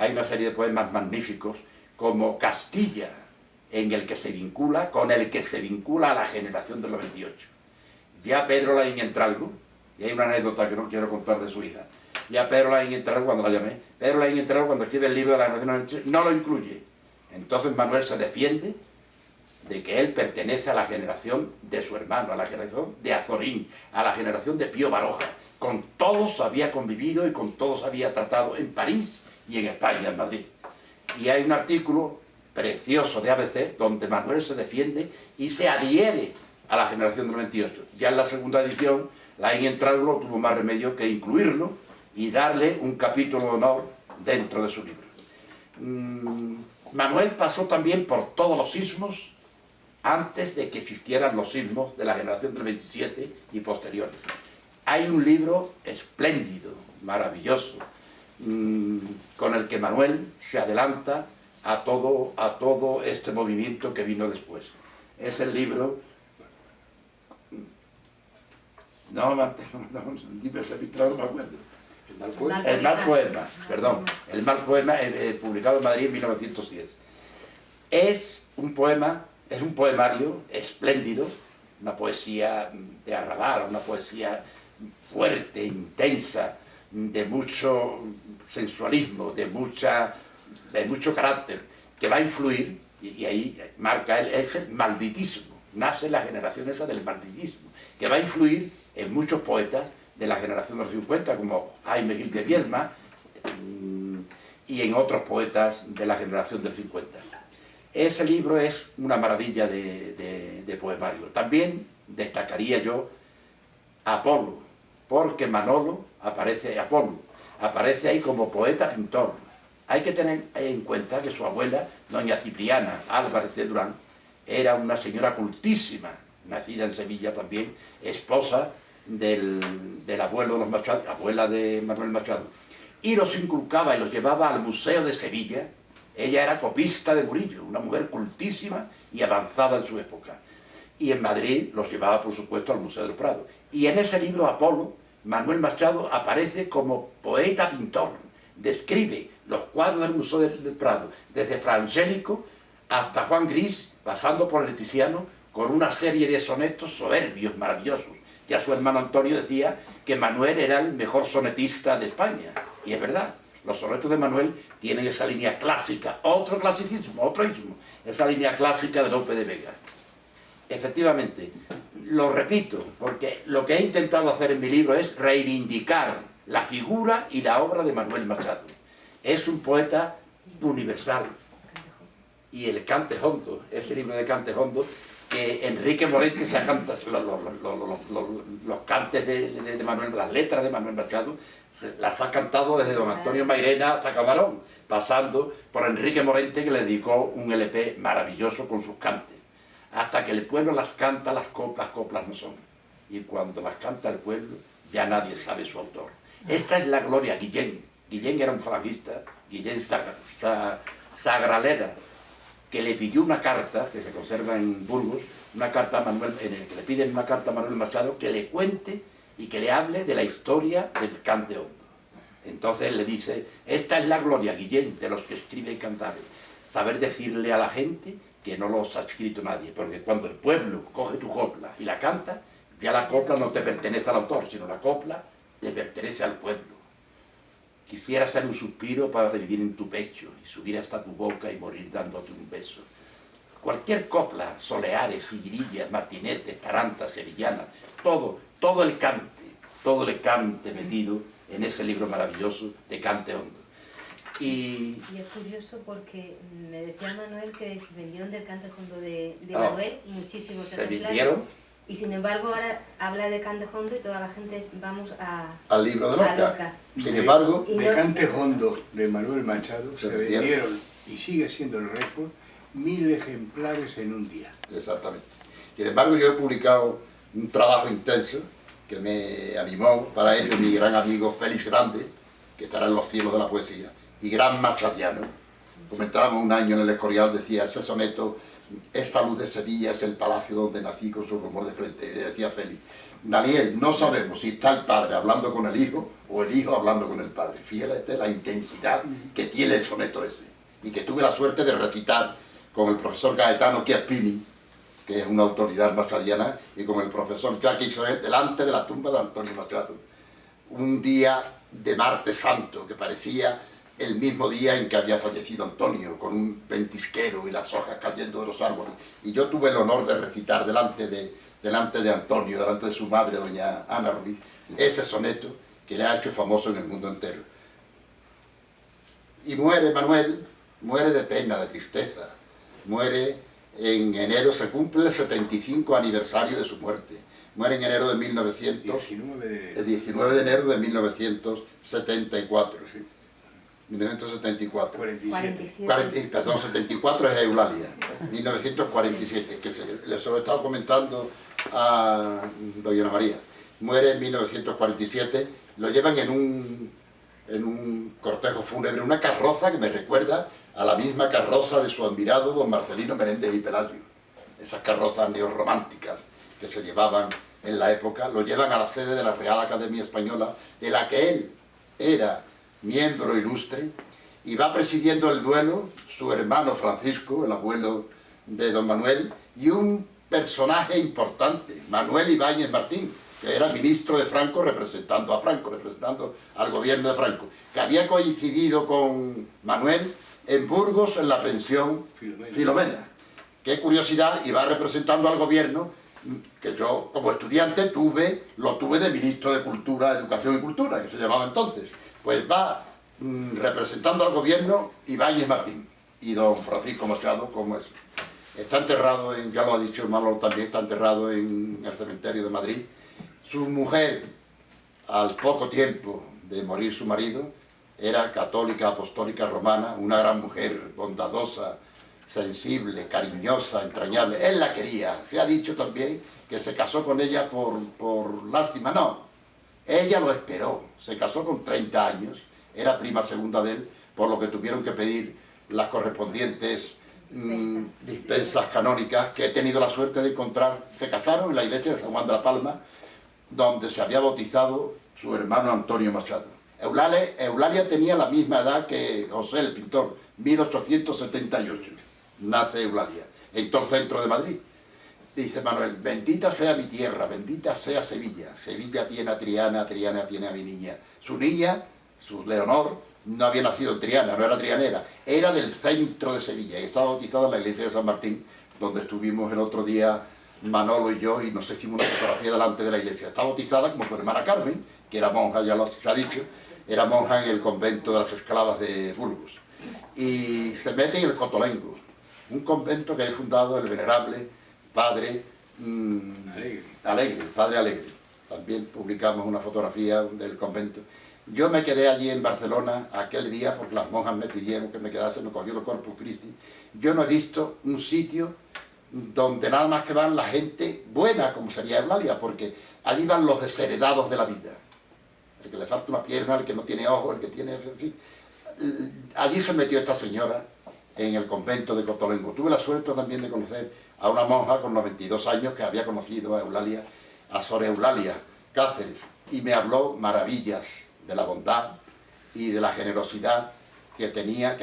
hay una serie de poemas magníficos como Castilla, con el que se vincula a la generación del 98. Ya Pedro Laín Entralgo, y hay una anécdota que no quiero contar de su hija, ya Pedro Laín Entralgo, cuando la llamé, Pedro Laín Entralgo, cuando escribe el libro de la generación del 98, no lo incluye. Entonces Manuel se defiende de que él pertenece a la generación de su hermano, a la generación de Azorín, a la generación de Pío Baroja. Con todos había convivido y con todos había tratado en París y en España, en Madrid. Y hay un artículo precioso de ABC, donde Manuel se defiende y se adhiere a la generación del 28. Ya en la segunda edición, Laín Entralgo tuvo más remedio que incluirlo y darle un capítulo de honor dentro de su libro. Manuel pasó también por todos los sismos antes de que existieran los sismos de la generación del 27 y posteriores. Hay un libro espléndido, maravilloso, con el que Manuel se adelanta a todo este movimiento que vino después. Es el libro... No me acuerdo. El mal poema, perdón. El mal poema, publicado en Madrid en 1910. Es un poemario espléndido, una poesía de Arrabal, una poesía fuerte, intensa, de mucho sensualismo, de mucho carácter, que va a influir, y ahí marca es el malditismo, nace la generación esa del malditismo, que va a influir en muchos poetas de la generación de los 50, como Jaime Gil de Viedma, y en otros poetas de la generación del 50. Ese libro es una maravilla de poemario. También destacaría yo Apolo, porque Manolo aparece ahí como poeta-pintor. Hay que tener en cuenta que su abuela, doña Cipriana Álvarez de Durán, era una señora cultísima, nacida en Sevilla también, esposa del abuelo de los Machado, abuela de Manuel Machado, y los inculcaba y los llevaba al Museo de Sevilla. Ella era copista de Murillo, una mujer cultísima y avanzada en su época. Y en Madrid los llevaba, por supuesto, al Museo del Prado. Y en ese libro, Apolo, Manuel Machado aparece como poeta-pintor. Describe los cuadros del Museo del Prado, desde Fra Angelico hasta Juan Gris, pasando por el Tiziano, con una serie de sonetos soberbios, maravillosos. Ya su hermano Antonio decía que Manuel era el mejor sonetista de España. Y es verdad, los sonetos de Manuel tienen esa línea clásica, otro clasicismo, otro ismo, esa línea clásica de Lope de Vega. Efectivamente, lo repito, porque lo que he intentado hacer en mi libro es reivindicar la figura y la obra de Manuel Machado. Es un poeta universal. Y el Cante Hondo, ese libro de Cante Hondo, que Enrique Morente se canta, los cantes de Manuel, las letras de Manuel Machado, las ha cantado desde don Antonio Mairena hasta Camarón, pasando por Enrique Morente, que le dedicó un LP maravilloso con sus cantes. Hasta que el pueblo las canta, las coplas no son. Y cuando las canta el pueblo, ya nadie sabe su autor. Esta es la gloria. Guillén era un falangista, Guillén Sagralera, que le pidió una carta, que se conserva en Burgos, una carta a Manuel, en el que le piden una carta a Manuel Machado, que le cuente y que le hable de la historia del cante hondo. Entonces le dice, esta es la gloria, Guillén, de los que escriben cantares. Saber decirle a la gente que no los ha escrito nadie, porque cuando el pueblo coge tu copla y la canta, ya la copla no te pertenece al autor, sino la copla le pertenece al pueblo. Quisiera ser un suspiro para revivir en tu pecho y subir hasta tu boca y morir dándote un beso. Cualquier copla, soleares, siguirillas, martinetes, tarantas, sevillanas, todo el cante metido en ese libro maravilloso de Cante Hondo. Y es curioso porque me decía Manuel que se vendieron del Cante Hondo de Manuel muchísimos se vendieron. Y sin embargo ahora habla de Cante Hondo y toda la gente vamos al libro de Lorca. Sin embargo, de Cante Hondo de Manuel Machado se vendieron, y sigue siendo el récord, 1000 ejemplares en un día. Exactamente. Sin embargo, yo he publicado un trabajo intenso que me animó para ello mi gran amigo Félix Grande, que estará en los cielos de la poesía, y gran machadiano. Comentábamos un año en el Escorial, decía ese soneto: esta luz de Sevilla es el palacio donde nací con su rumor de frente. Y decía Félix, Daniel, no sabemos si está el padre hablando con el hijo o el hijo hablando con el padre. Fíjate la intensidad que tiene el soneto ese. Y que tuve la suerte de recitar con el profesor Gaetano Chiappini, que es una autoridad machadiana, y con el profesor Jacques Israel delante de la tumba de Antonio Machado. Un día de martes santo que parecía el mismo día en que había fallecido Antonio, con un ventisquero y las hojas cayendo de los árboles. Y yo tuve el honor de recitar delante de Antonio, delante de su madre, doña Ana Ruiz, ese soneto que le ha hecho famoso en el mundo entero. Y muere Manuel, muere de pena, de tristeza, muere en enero, se cumple el 75 aniversario de su muerte. Muere en enero de 19 de enero de 1974. Sí. 1974. 47. Perdón, 74 es Eulalia. 1947, que se lo he estado comentando a doña Ana María. Muere en 1947, lo llevan en un cortejo fúnebre, una carroza que me recuerda a la misma carroza de su admirado don Marcelino Menéndez y Pelayo. Esas carrozas neorrománticas que se llevaban en la época, lo llevan a la sede de la Real Academia Española, de la que él era miembro ilustre, y va presidiendo el duelo su hermano Francisco, el abuelo de don Manuel, y un personaje importante, Manuel Ibáñez Martín, que era ministro de Franco representando a Franco, representando al gobierno de Franco, que había coincidido con Manuel en Burgos en la pensión Filomena. Qué curiosidad, y va representando al gobierno, que yo como estudiante lo tuve de ministro de Cultura, Educación y Cultura, que se llamaba entonces. Pues va representando al gobierno Ibáñez Martín y don Francisco Machado, como es. Está enterrado ya lo ha dicho el Manolo también, está enterrado en el cementerio de Madrid. Su mujer, al poco tiempo de morir su marido, era católica, apostólica, romana, una gran mujer, bondadosa, sensible, cariñosa, entrañable. Él la quería. Se ha dicho también que se casó con ella por lástima. No, ella lo esperó. Se casó con 30 años, era prima segunda de él, por lo que tuvieron que pedir las correspondientes dispensas canónicas, que he tenido la suerte de encontrar. Se casaron en la iglesia de San Juan de la Palma, donde se había bautizado su hermano Antonio Machado. Eulalia tenía la misma edad que José el pintor, 1878. Nace Eulalia, en todo el centro de Madrid. Dice Manuel: bendita sea mi tierra, bendita sea Sevilla. Sevilla tiene a Triana, Triana tiene a mi niña. Su niña, su Leonor, no había nacido en Triana, no era trianera, era del centro de Sevilla y estaba bautizada en la iglesia de San Martín, donde estuvimos el otro día Manolo y yo, y nos hicimos una fotografía delante de la iglesia. Está bautizada como su hermana Carmen, que era monja, ya se ha dicho, era monja en el convento de las Esclavas de Burgos. Y se mete en el Cotolengo, un convento que ha fundado el venerable padre Alegre, padre Alegre. También publicamos una fotografía del convento. Yo me quedé allí en Barcelona aquel día porque las monjas me pidieron que me quedase, me cogió el Corpus Christi. Yo no he visto un sitio donde nada más que van la gente buena, como sería Eulalia, porque allí van los desheredados de la vida. El que le falta una pierna, el que no tiene ojos, el que tiene... En fin. Allí se metió esta señora en el convento de Cotolengo. Tuve la suerte también de conocer a una monja con 92 años que había conocido a Eulalia, a Sor Eulalia Cáceres, y me habló maravillas de la bondad y de la generosidad que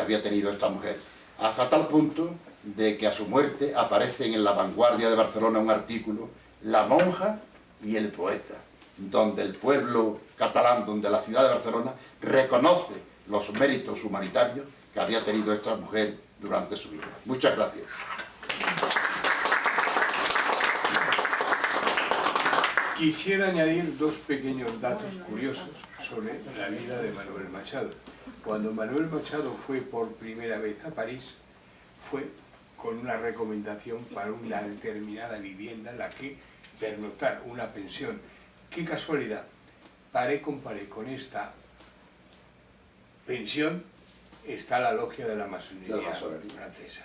había tenido esta mujer. Hasta tal punto de que a su muerte aparece en La Vanguardia de Barcelona un artículo, La monja y el poeta, donde el pueblo catalán, donde la ciudad de Barcelona reconoce los méritos humanitarios que había tenido esta mujer durante su vida. Muchas gracias. Quisiera añadir dos pequeños datos curiosos sobre la vida de Manuel Machado. Cuando Manuel Machado fue por primera vez a París, fue con una recomendación para una determinada vivienda en la que pernoctar, una pensión. ¡Qué casualidad! Comparé con esta pensión, está la logia de la masonería francesa.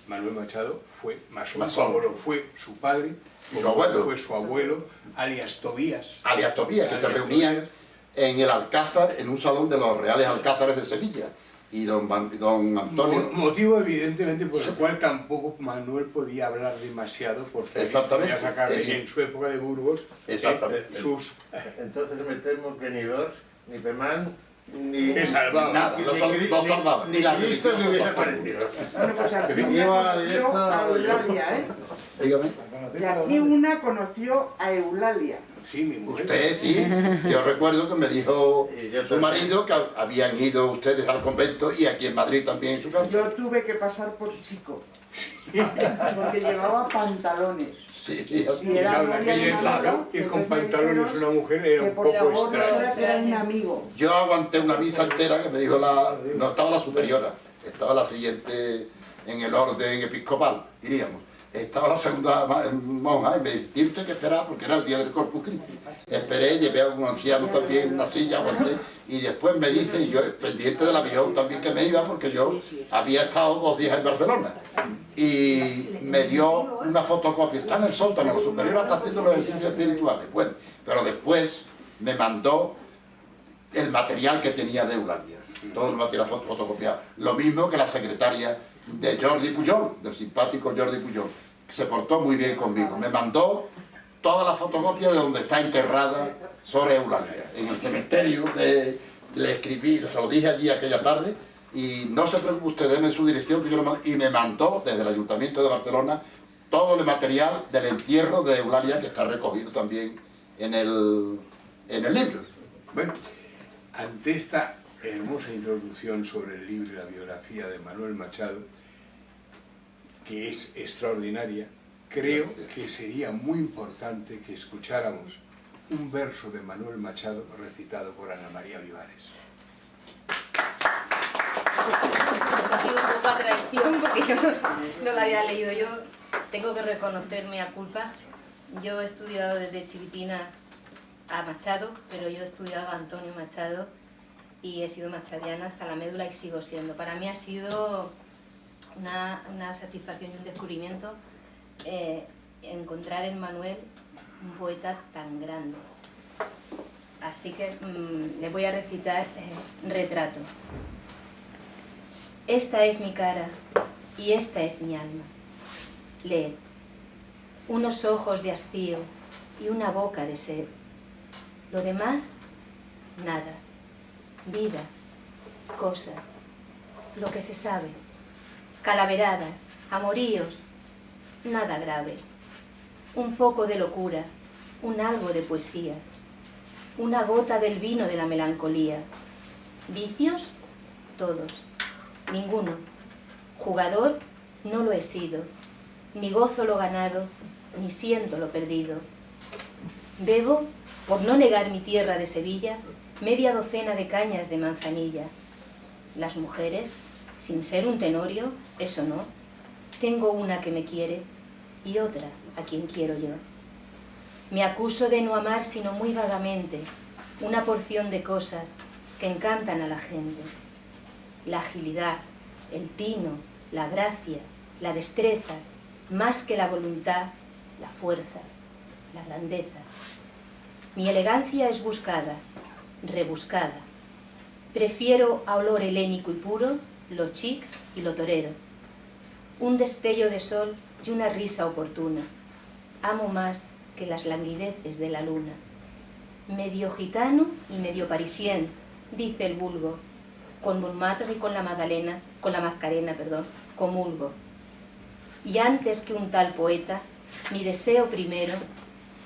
Manuel Machado fue masón, su abuelo fue su padre, fue su abuelo, alias Tobías. Alias Tobías, que se reunían en el Alcázar, en un salón de los Reales Alcázares de Sevilla. Y don Antonio... Motivo evidentemente por el cual tampoco Manuel podía hablar demasiado, porque podía sacar en su época de Burgos sus... Entonces me temo que ni Dors, ni Pemán, ni... Que salvaba. Nada, no salvaba. Ni la religión me hubiera parecido. Bueno, pues aquí una conoció a Eulalia, ¿eh? Dígame. Y aquí una conoció a Eulalia. Sí, mi mujer. Usted, sí. Yo recuerdo que me dijo su marido que habían ido ustedes al convento y aquí en Madrid también en su casa. Yo tuve que pasar por chico, porque llevaba pantalones. Sí, así. Y era novia de Manolo, ir con pantalones una mujer era un poco extraño. Era un amigo. Yo aguanté una misa entera que me dijo no estaba la superiora, estaba la siguiente en el orden episcopal, diríamos. Estaba la segunda monja y me dice, tiene usted que esperar porque era el día del Corpus Christi. Esperé, llevé a un anciano también en una silla, aguanté, y después me dice, y yo pendiente del avión también que me iba, porque yo había estado 2 días en Barcelona. Y me dio una fotocopia, está en el sótano, lo superior está haciendo los ejercicios espirituales. Bueno, pero después me mandó el material que tenía de Eulalia, todo el material fotocopiado. Lo mismo que la secretaria de Jordi Pujol, del simpático Jordi Pujol, que se portó muy bien conmigo. Me mandó toda la fotocopia de donde está enterrada Sor Eulalia, en el cementerio. Le escribí, se lo dije allí aquella tarde, y no se preocupe usted, denme su dirección, que yo lo mando. Y me mandó desde el Ayuntamiento de Barcelona todo el material del entierro de Eulalia, que está recogido también en el libro. Bueno, ante esta hermosa introducción sobre el libro y la biografía de Manuel Machado, que es extraordinaria, creo que sería muy importante que escucháramos un verso de Manuel Machado recitado por Ana María Olivares. Ha sido un poco a traición porque yo no la había leído. Yo tengo que reconocerme a culpa. Yo he estudiado desde chiquitina a Machado, pero yo he estudiado a Antonio Machado y he sido machadiana hasta la médula y sigo siendo. Para mí ha sido una satisfacción y un descubrimiento encontrar en Manuel un poeta tan grande. Así que le voy a recitar Retrato. Esta es mi cara y esta es mi alma. Leed. Unos ojos de hastío y una boca de sed. Lo demás, nada. Vida, cosas, lo que se sabe. Calaveradas, amoríos, nada grave. Un poco de locura, un algo de poesía. Una gota del vino de la melancolía. Vicios, todos. Ninguno. Jugador, no lo he sido. Ni gozo lo ganado, ni siento lo perdido. Bebo, por no negar mi tierra de Sevilla, media docena de cañas de manzanilla. Las mujeres, sin ser un tenorio, eso no. Tengo una que me quiere y otra a quien quiero yo. Me acuso de no amar sino muy vagamente una porción de cosas que encantan a la gente. La agilidad, el tino, la gracia, la destreza, más que la voluntad, la fuerza, la grandeza. Mi elegancia es buscada, rebuscada. Prefiero a olor helénico y puro lo chic y lo torero. Un destello de sol y una risa oportuna. Amo más que las languideces de la luna. Medio gitano y medio parisien, dice el vulgo. Con Montmartre y con la Macarena, comulgo. Y antes que un tal poeta, mi deseo primero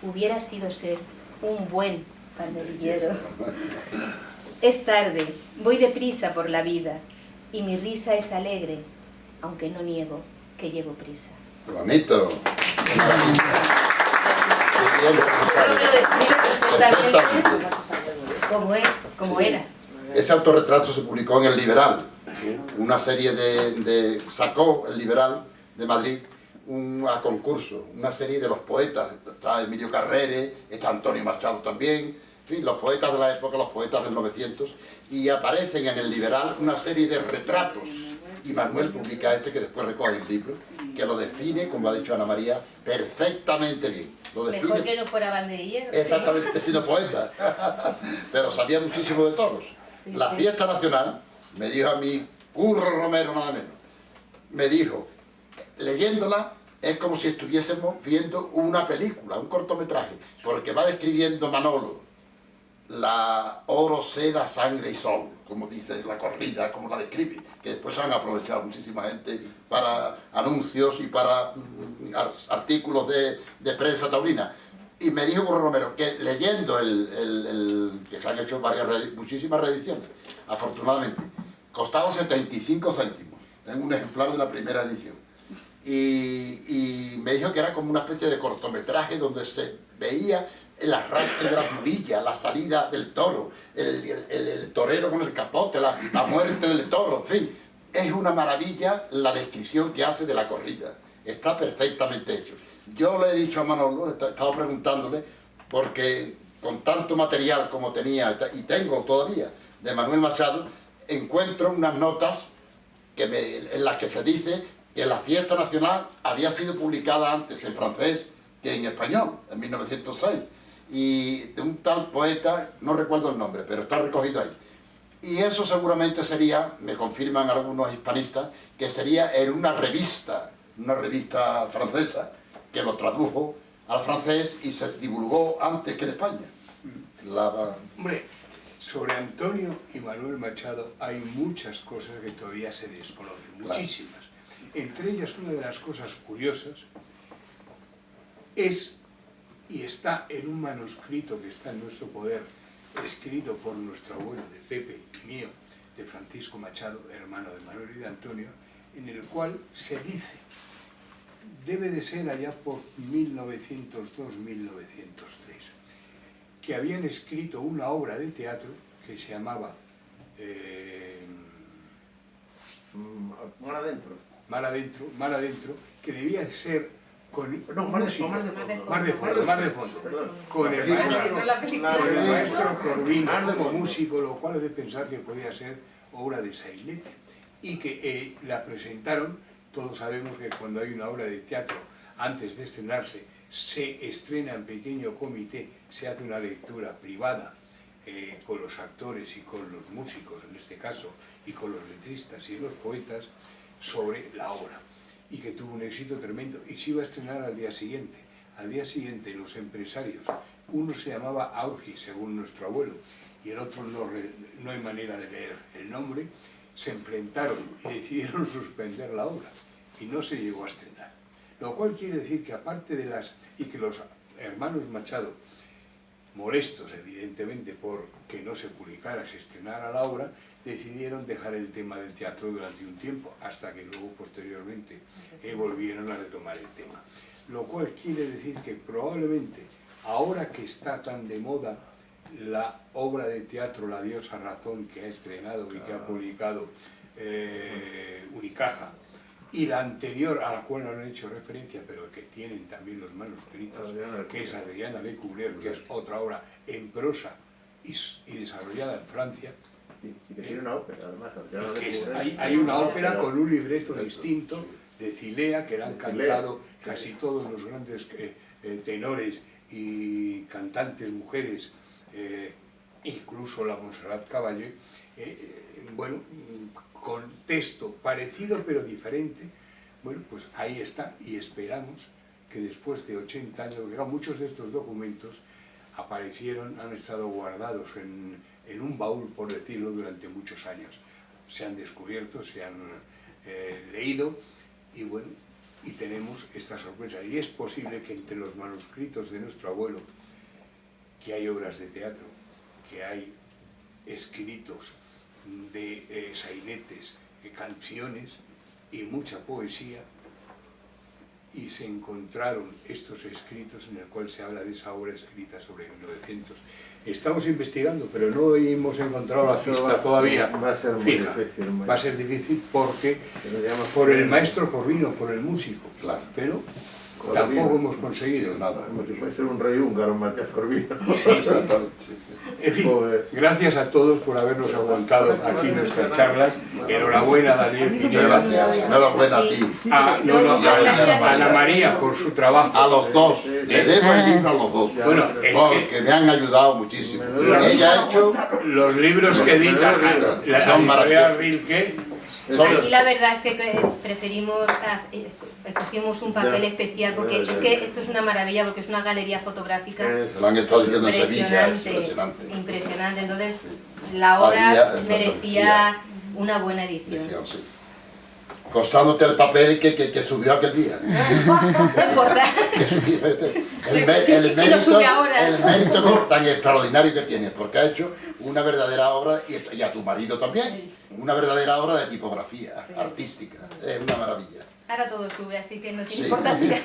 hubiera sido ser un buen pandillero. Es tarde, voy deprisa por la vida, y mi risa es alegre, aunque no niego que llevo prisa. ¡Qué bonito! Creo que lo describe perfectamente como es, como era. Ese autorretrato se publicó en El Liberal, una serie sacó El Liberal de Madrid a concurso, una serie de los poetas. Está Emilio Carrere, está Antonio Machado también, en fin, los poetas de la época, los poetas del 900, y aparecen en El Liberal una serie de retratos. Y Manuel publica este, que después recoge el libro, que lo define, como ha dicho Ana María, perfectamente bien. Lo define. Mejor que no fuera bandillero. Exactamente, siendo poeta. Pero sabía muchísimo de toros. Sí, La sí. fiesta nacional, me dijo a mí, Curro Romero nada menos, me dijo, leyéndola es como si estuviésemos viendo una película, un cortometraje, porque va describiendo Manolo la oro, seda, sangre y sol, como dice la corrida, como la describe, que después han aprovechado muchísima gente para anuncios y para artículos de prensa taurina. Y me dijo Curro Romero que leyendo que se han hecho muchísimas reediciones, afortunadamente, costaba 75 céntimos, en un ejemplar de la primera edición. Y me dijo que era como una especie de cortometraje donde se veía el arrastre de la burilla, la salida del toro, el torero con el capote, la muerte del toro, en fin. Es una maravilla la descripción que hace de la corrida. Está perfectamente hecho. Yo le he dicho a Manolo, he estado preguntándole, porque con tanto material como tenía, y tengo todavía, de Manuel Machado, encuentro unas notas en las que se dice que la fiesta nacional había sido publicada antes en francés que en español, en 1906. Y de un tal poeta, no recuerdo el nombre, pero está recogido ahí. Y eso seguramente sería, me confirman algunos hispanistas, que sería en una revista francesa, que lo tradujo al francés y se divulgó antes que en España. Hombre, sobre Antonio y Manuel Machado hay muchas cosas que todavía se desconocen, muchísimas. Entre ellas, una de las cosas curiosas es, y está en un manuscrito que está en nuestro poder, escrito por nuestro abuelo, de Pepe y mío, de Francisco Machado, hermano de Manuel y de Antonio, en el cual se dice, debe de ser allá por 1902-1903, que habían escrito una obra de teatro que se llamaba Mar Adentro, que debía de ser con Mar de Fondo. Con el maestro Corvino como músico, lo cual es de pensar que podía ser obra de sainete, y que la presentaron. Todos sabemos que cuando hay una obra de teatro, antes de estrenarse, se estrena en pequeño comité, se hace una lectura privada con los actores y con los músicos, en este caso, y con los letristas y los poetas, sobre la obra, y que tuvo un éxito tremendo, y se iba a estrenar al día siguiente. Al día siguiente los empresarios, uno se llamaba Aurgi, según nuestro abuelo, y el otro no hay manera de leer el nombre, se enfrentaron y decidieron suspender la obra, y no se llegó a estrenar. Lo cual quiere decir que aparte de y que los hermanos Machado, molestos evidentemente por que no se publicara, se estrenara la obra, decidieron dejar el tema del teatro durante un tiempo, hasta que luego posteriormente volvieron a retomar el tema. Lo cual quiere decir que probablemente, ahora que está tan de moda la obra de teatro La diosa razón, que ha estrenado y que ha publicado Unicaja, y la anterior, a la cual no han hecho referencia, pero que tienen también los manuscritos, que es Adriana Lecouvreur, que es otra obra en prosa y desarrollada en Francia. Y que tiene una ópera, además. Hay una ópera con un libreto distinto de Cilea, que la han cantado casi todos los grandes tenores y cantantes mujeres, incluso la Montserrat Caballé, bueno, con texto parecido pero diferente. Bueno, pues ahí está, y esperamos que después de 80 años, porque muchos de estos documentos aparecieron, han estado guardados en un baúl, por decirlo, durante muchos años. Se han descubierto, se han leído, y bueno, y tenemos esta sorpresa. Y es posible que entre los manuscritos de nuestro abuelo, que hay obras de teatro, que hay escritos de sainetes, canciones y mucha poesía, y se encontraron estos escritos en el cual se habla de esa obra escrita sobre 1900. Estamos investigando, pero no hemos encontrado la pista todavía fija. Va a ser difícil porque por el maestro Corvino, por el músico, Claro. pero tampoco hemos conseguido Nada. Como si fuese un rey húngaro, Matías Corvino. Exactamente. En fin, gracias a todos por habernos aguantado aquí nuestras charlas. Enhorabuena, Daniel Muchas Pineda. gracias. Enhorabuena a ti. A Ana María por su trabajo. A los dos. Le debo el libro a los dos. Bueno, es Porque me han ayudado muchísimo. Ella ha hecho... los libros que editan la Son editorial maravillosos. Rilke. Aquí la verdad es que preferimos, escogimos un papel especial porque es que esto es una maravilla, porque es una galería fotográfica Se lo han estado diciendo en Sevilla, es impresionante. impresionante. Entonces la obra merecía una buena edición. Decían, sí. Costándote el papel que subió aquel día. No importa. Que subió Y lo sube ahora. el mérito tan extraordinario que tienes, porque ha hecho una verdadera obra, y a tu marido también, una verdadera obra de tipografía artística. Es una maravilla. Ahora todo sube, así que no tiene Sí. importancia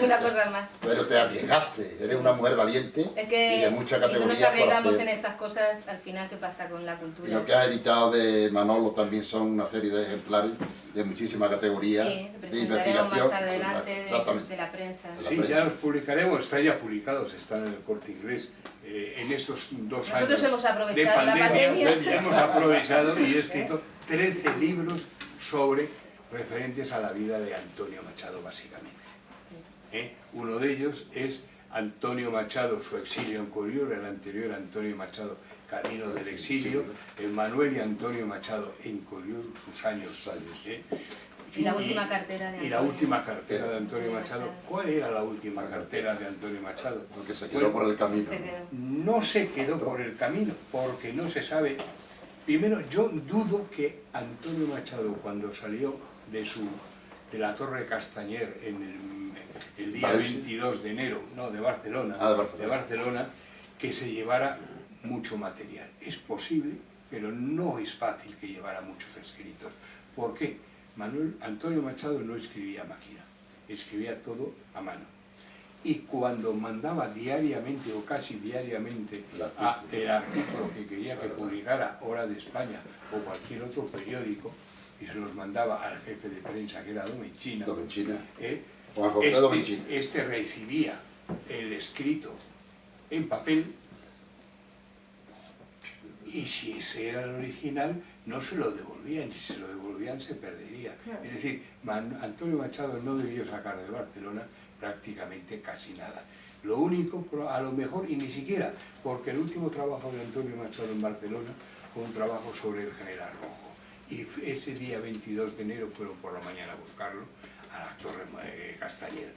una cosa más. Pero te arriesgaste, eres una mujer valiente Es y que de mucha si no categoría. nos arriesgamos por en hacer. estas cosas, al final, ¿qué pasa con la Y cultura? lo que has editado de Manolo también son una serie de ejemplares de muchísima categoría, Sí, de presentaremos investigación. más adelante Exactamente. de la prensa. La Sí, prensa. ya los publicaremos, están ya publicados, están en el Corte Inglés. En estos 2 años Nosotros hemos de aprovechado la pandemia, pandemia. hemos aprovechado y he escrito 13 libros sobre referentes a la vida de Antonio Machado, básicamente. Uno de ellos es Antonio Machado, su exilio en Collioure, el anterior Antonio Machado, camino del exilio, Manuel y Antonio Machado en Collioure, sus años. Y la última cartera de Y la Antonio. última cartera de Antonio Machado. Machado. ¿Cuál era la última cartera de Antonio Machado? Porque se quedó por el camino. Se quedó. No se quedó por el camino, porque no se sabe. Primero, yo dudo que Antonio Machado, cuando salió de la Torre Castañer el día Valencia. 22 de enero, no, de Barcelona, Ah, de Barcelona. de Barcelona, que se llevara mucho material. Es posible, pero no es fácil que llevara muchos escritos. ¿Por qué? Antonio Machado no escribía a máquina, escribía todo a mano. Y cuando mandaba diariamente o casi diariamente el artículo que quería que publicara Hora de España o cualquier otro periódico, y se los mandaba al jefe de prensa, que era Domenchina, Juan José Domenchina. este recibía el escrito en papel, y si ese era el original, no se lo devolvían, y si se lo devolvían se perdería. Es decir, Antonio Machado no debió sacar de Barcelona prácticamente casi nada. Lo único, a lo mejor, y ni siquiera, porque el último trabajo de Antonio Machado en Barcelona fue un trabajo sobre el General Rojo. Y ese día 22 de enero fueron por la mañana a buscarlo a la Torre Castañer.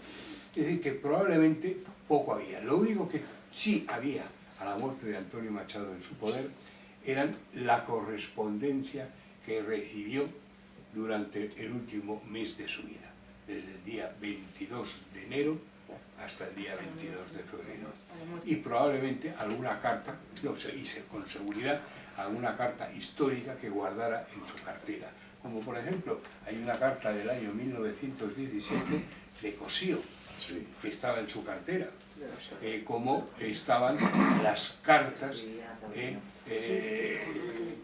Es decir, que probablemente poco había. Lo único que sí había a la muerte de Antonio Machado en su poder eran la correspondencia que recibió durante el último mes de su vida, desde el día 22 de enero hasta el día 22 de febrero. Y probablemente alguna carta, no sé, con seguridad, alguna carta histórica que guardara en su cartera. Como por ejemplo, hay una carta del año 1917 de Cosío, que estaba en su cartera, como estaban las cartas,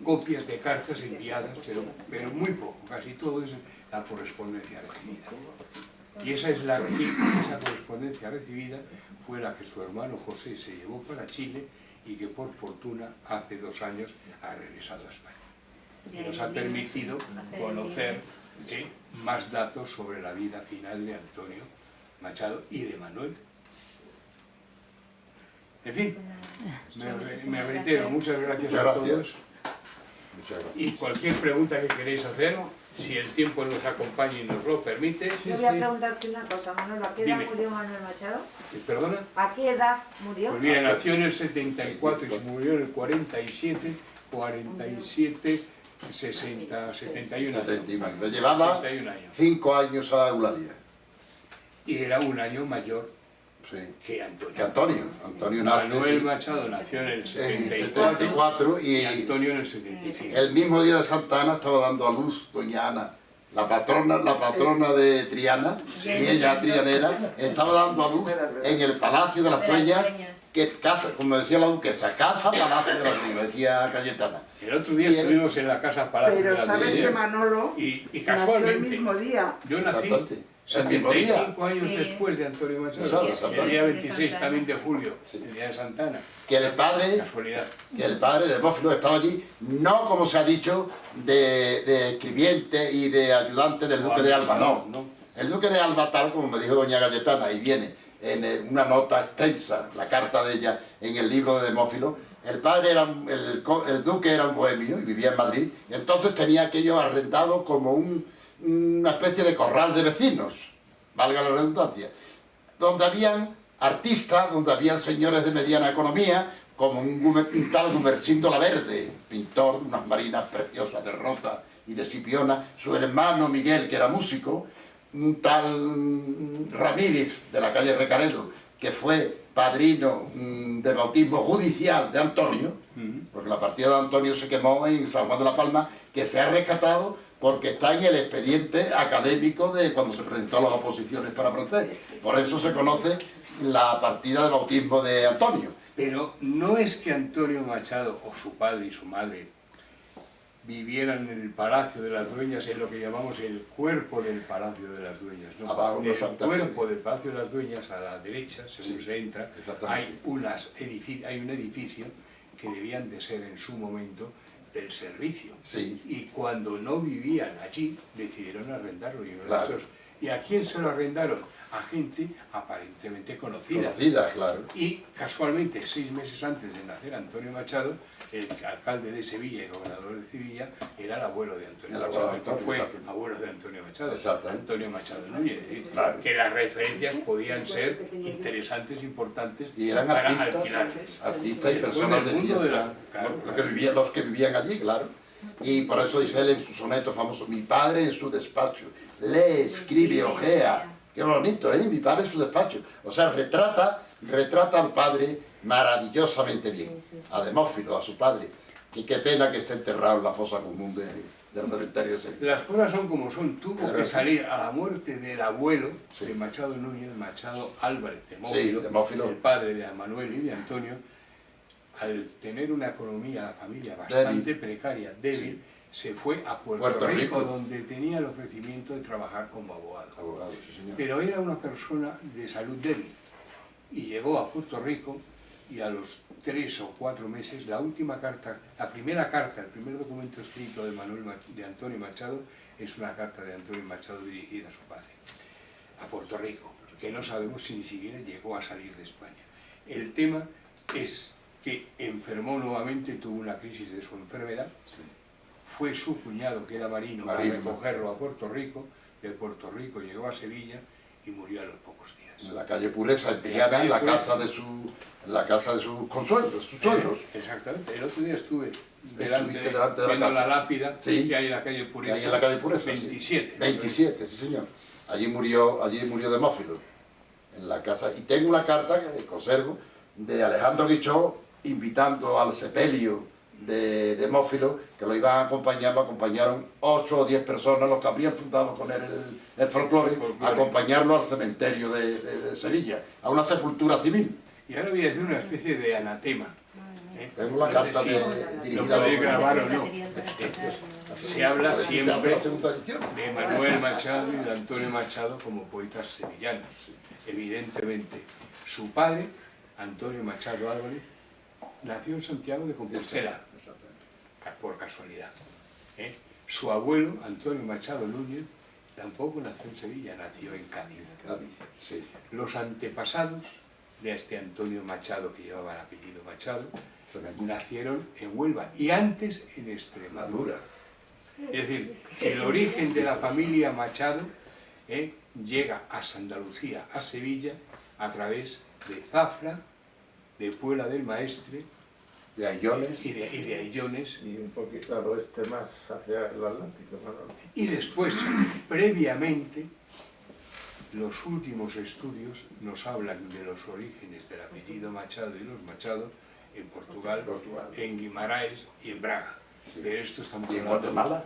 copias de cartas enviadas, pero muy poco, casi todo es la correspondencia recibida. Y esa correspondencia recibida fue la que su hermano José se llevó para Chile y que por fortuna hace 2 años ha regresado a España. Y nos ha permitido conocer más datos sobre la vida final de Antonio Machado y de Manuel. En fin, me reitero, muchas gracias a todos. Muchas gracias. Y cualquier pregunta que queréis hacer, si el tiempo nos acompaña y nos lo permite. Yo voy a preguntarte una cosa, Manolo. ¿A qué edad Dime. murió Manuel Machado? ¿Perdona? ¿A qué edad murió? Pues mira, nació en el 74 y se murió en el 47, 60, 71 años. 71 años. Le llevaba 71 años. 5 años a Eulalia. Y era un año mayor Sí. que Antonio. Que Antonio. Antonio nace Manuel Machado nació en el en 74 74 y y Antonio en el 75. el mismo día de Santa Ana estaba dando a luz doña Ana, la patrona de Triana, y ella trianera, estaba dando a luz en el Palacio de las Dueñas, que casa, como decía la duquesa, casa Palacio de las Dueñas, decía Cayetana. El otro día Y él- estuvimos en la casa Palacio de Pero las sabes Dueñas que Manolo y nació el casualmente mismo día. yo nací Exactamente. El mismo día. 75 años Sí. después de Antonio Machado, Exacto. el día 26 De también de Santa julio, Sí. el día de Santana. Que el padre Casualidad. de Bófilo estaba allí, no como se ha dicho, de escribiente y de ayudante del duque de Alba, no. El duque de Alba, tal como me dijo doña Cayetana, y viene en una nota extensa, la carta de ella, en el libro de Demófilo, el padre era, el duque era un bohemio y vivía en Madrid, y entonces tenía aquello arrendado como una especie de corral de vecinos, valga la redundancia, donde habían artistas, donde habían señores de mediana economía, como un tal Gumersindo la Verde, pintor de unas marinas preciosas de Rota y de Scipiona, su hermano Miguel, que era músico, un tal Ramírez de la calle Recaredo, que fue padrino de bautismo judicial de Antonio, porque la partida de Antonio se quemó en San Juan de la Palma, que se ha rescatado porque está en el expediente académico de cuando se presentó las oposiciones para francés. Por eso se conoce la partida de bautismo de Antonio. Pero no es que Antonio Machado, o su padre y su madre, vivieran en el Palacio de las Dueñas, en lo que llamamos el cuerpo del Palacio de las Dueñas, ¿no? Abajo, El unos habitaciones. cuerpo del Palacio de las Dueñas, a la derecha, según Sí, se entra, exactamente. hay un edificio que debían de ser en su momento del servicio. Sí. Y cuando no vivían allí, decidieron arrendarlo. Claro. ¿Y a quién se lo arrendaron? A gente aparentemente conocida. Conocida, claro. Y casualmente, 6 meses antes de nacer Antonio Machado, el alcalde de Sevilla y gobernador de Sevilla era el abuelo de Antonio El abuelo Machado. de Antonio, Fue exacto. abuelo de Antonio Machado. Exactamente. Antonio Machado Núñez. Es decir, Claro. que las referencias podían ser interesantes, importantes Y eran para artistas, alquilarles. artistas y Después personas del de mundo de la- cierta, claro, los claro. que vivían allí, claro. Y por eso dice él en su soneto famoso, mi padre en su despacho, lee, escribe, ojea. Qué bonito, ¿eh? Mi padre en su despacho. O sea, retrata al padre maravillosamente bien. A Demófilo, a su padre. Y qué pena que esté enterrado en la fosa común del cementerio de Sevilla. Las cosas son como son. Tuvo Claro. que salir a la muerte del abuelo Sí. de Machado Núñez, Machado Álvarez Demófilo, Sí, Demófilo. el padre de Manuel y de Antonio, al tener una economía, la familia bastante precaria, débil, se fue a Puerto Rico, donde tenía el ofrecimiento de trabajar como abogado. Abogado, sí, señor. Pero era una persona de salud débil y llegó a Puerto Rico y a los 3 o 4 meses, la primera carta, el primer documento escrito de Antonio Machado es una carta de Antonio Machado dirigida a su padre, a Puerto Rico, que no sabemos si ni siquiera llegó a salir de España. El tema es que enfermó nuevamente, tuvo una crisis de su enfermedad, fue su cuñado, que era marino, a recogerlo a Puerto Rico, de Puerto Rico llegó a Sevilla y murió a los pocos días. En la calle Pureza, en Triana, en la casa de sus consuegros, sus suegros. Exactamente. El otro día estuve Estuviste delante de la viendo casa. la lápida Sí. que hay en la calle Pureza. Ahí en la calle Pureza, 27. sí. 27, sí señor. Allí murió Demófilo, en la casa. Y tengo una carta que conservo de Alejandro Guichó invitando al sepelio de Demófilo, que lo iban acompañando, acompañaron 8 o 10 personas, los que habrían fundado con él el folclore, acompañarlo al cementerio de Sevilla, a una sepultura civil. Y ahora voy a decir una especie de anatema. Tengo la carta si dirigida lo a podéis los- grabar o no. Se habla siempre la segunda edición. de Manuel Machado y de Antonio Machado como poetas sevillanos. Evidentemente, su padre, Antonio Machado Álvarez, nació en Santiago de Compostela, por casualidad. Su abuelo, Antonio Machado Núñez, tampoco nació en Sevilla, nació en Cádiz. Cádiz, sí. Los antepasados de este Antonio Machado, que llevaba el apellido Machado, nacieron en Huelva y antes en Extremadura. Es decir, el origen de la familia Machado llega a Andalucía, a Sevilla, a través de Zafra, de Puebla del Maestre De Ayones. y de Aillones. Y un poquito al oeste más hacia el Atlántico, ¿no? Y después, previamente, los últimos estudios nos hablan de los orígenes del apellido Machado y los Machado en Portugal, en Guimarães y en Braga. Sí. Pero esto estamos ¿Y en hablando... Guatemala?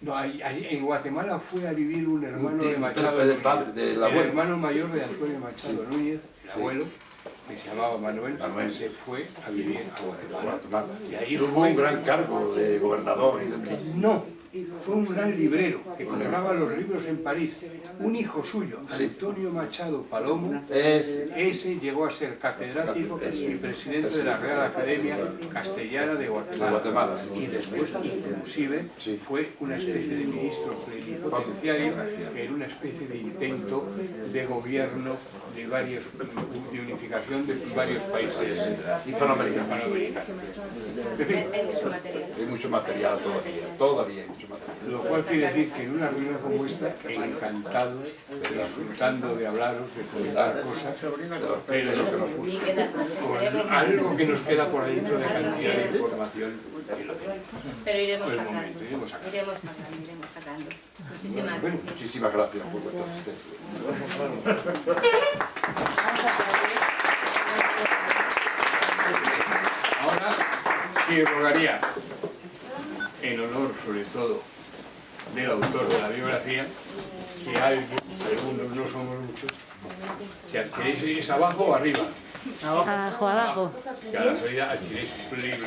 No, en Guatemala fue a vivir un hermano de tío, Machado del Núñez, padre, del el abuelo. hermano mayor de Antonio Machado Sí. Núñez, el Sí. abuelo, que se llamaba Manuel, Manuel. se fue a vivir a Guatemala. Guatemala. Y ahí Tuvo fue- un gran cargo de gobernador y de ministro. No, fue un gran librero que colgaba los libros en París. Un hijo suyo, Sí. Antonio Machado Palomo, Es llegó a ser catedrático y presidente de la Real Academia Castellana de Guatemala. Guatemala, sí. Y después, inclusive, Sí. fue una especie de ministro plenipotenciario en una especie de intento de gobierno de unificación de varios países hispanoamericano. En fin, Hay mucho material. Hay mucho material todavía hay mucho material. lo cual quiere decir que en una reunión como esta, encantados, disfrutando de hablaros, de comentar cosas, pero Ni queda con algo que nos queda por dentro de cantidad de información que lo tenemos. Pero iremos Por el sacando. momento, iremos sacando. Iremos sacando. Muchísimas Bueno, gracias. Muchísimas gracias por vuestra asistencia. ahora sí rogaría, en honor sobre todo del autor de la biografía, que alguien, algunos no somos muchos, si adquiréis es abajo o arriba. Abajo, abajo. Que a la salida adquiréis un libro.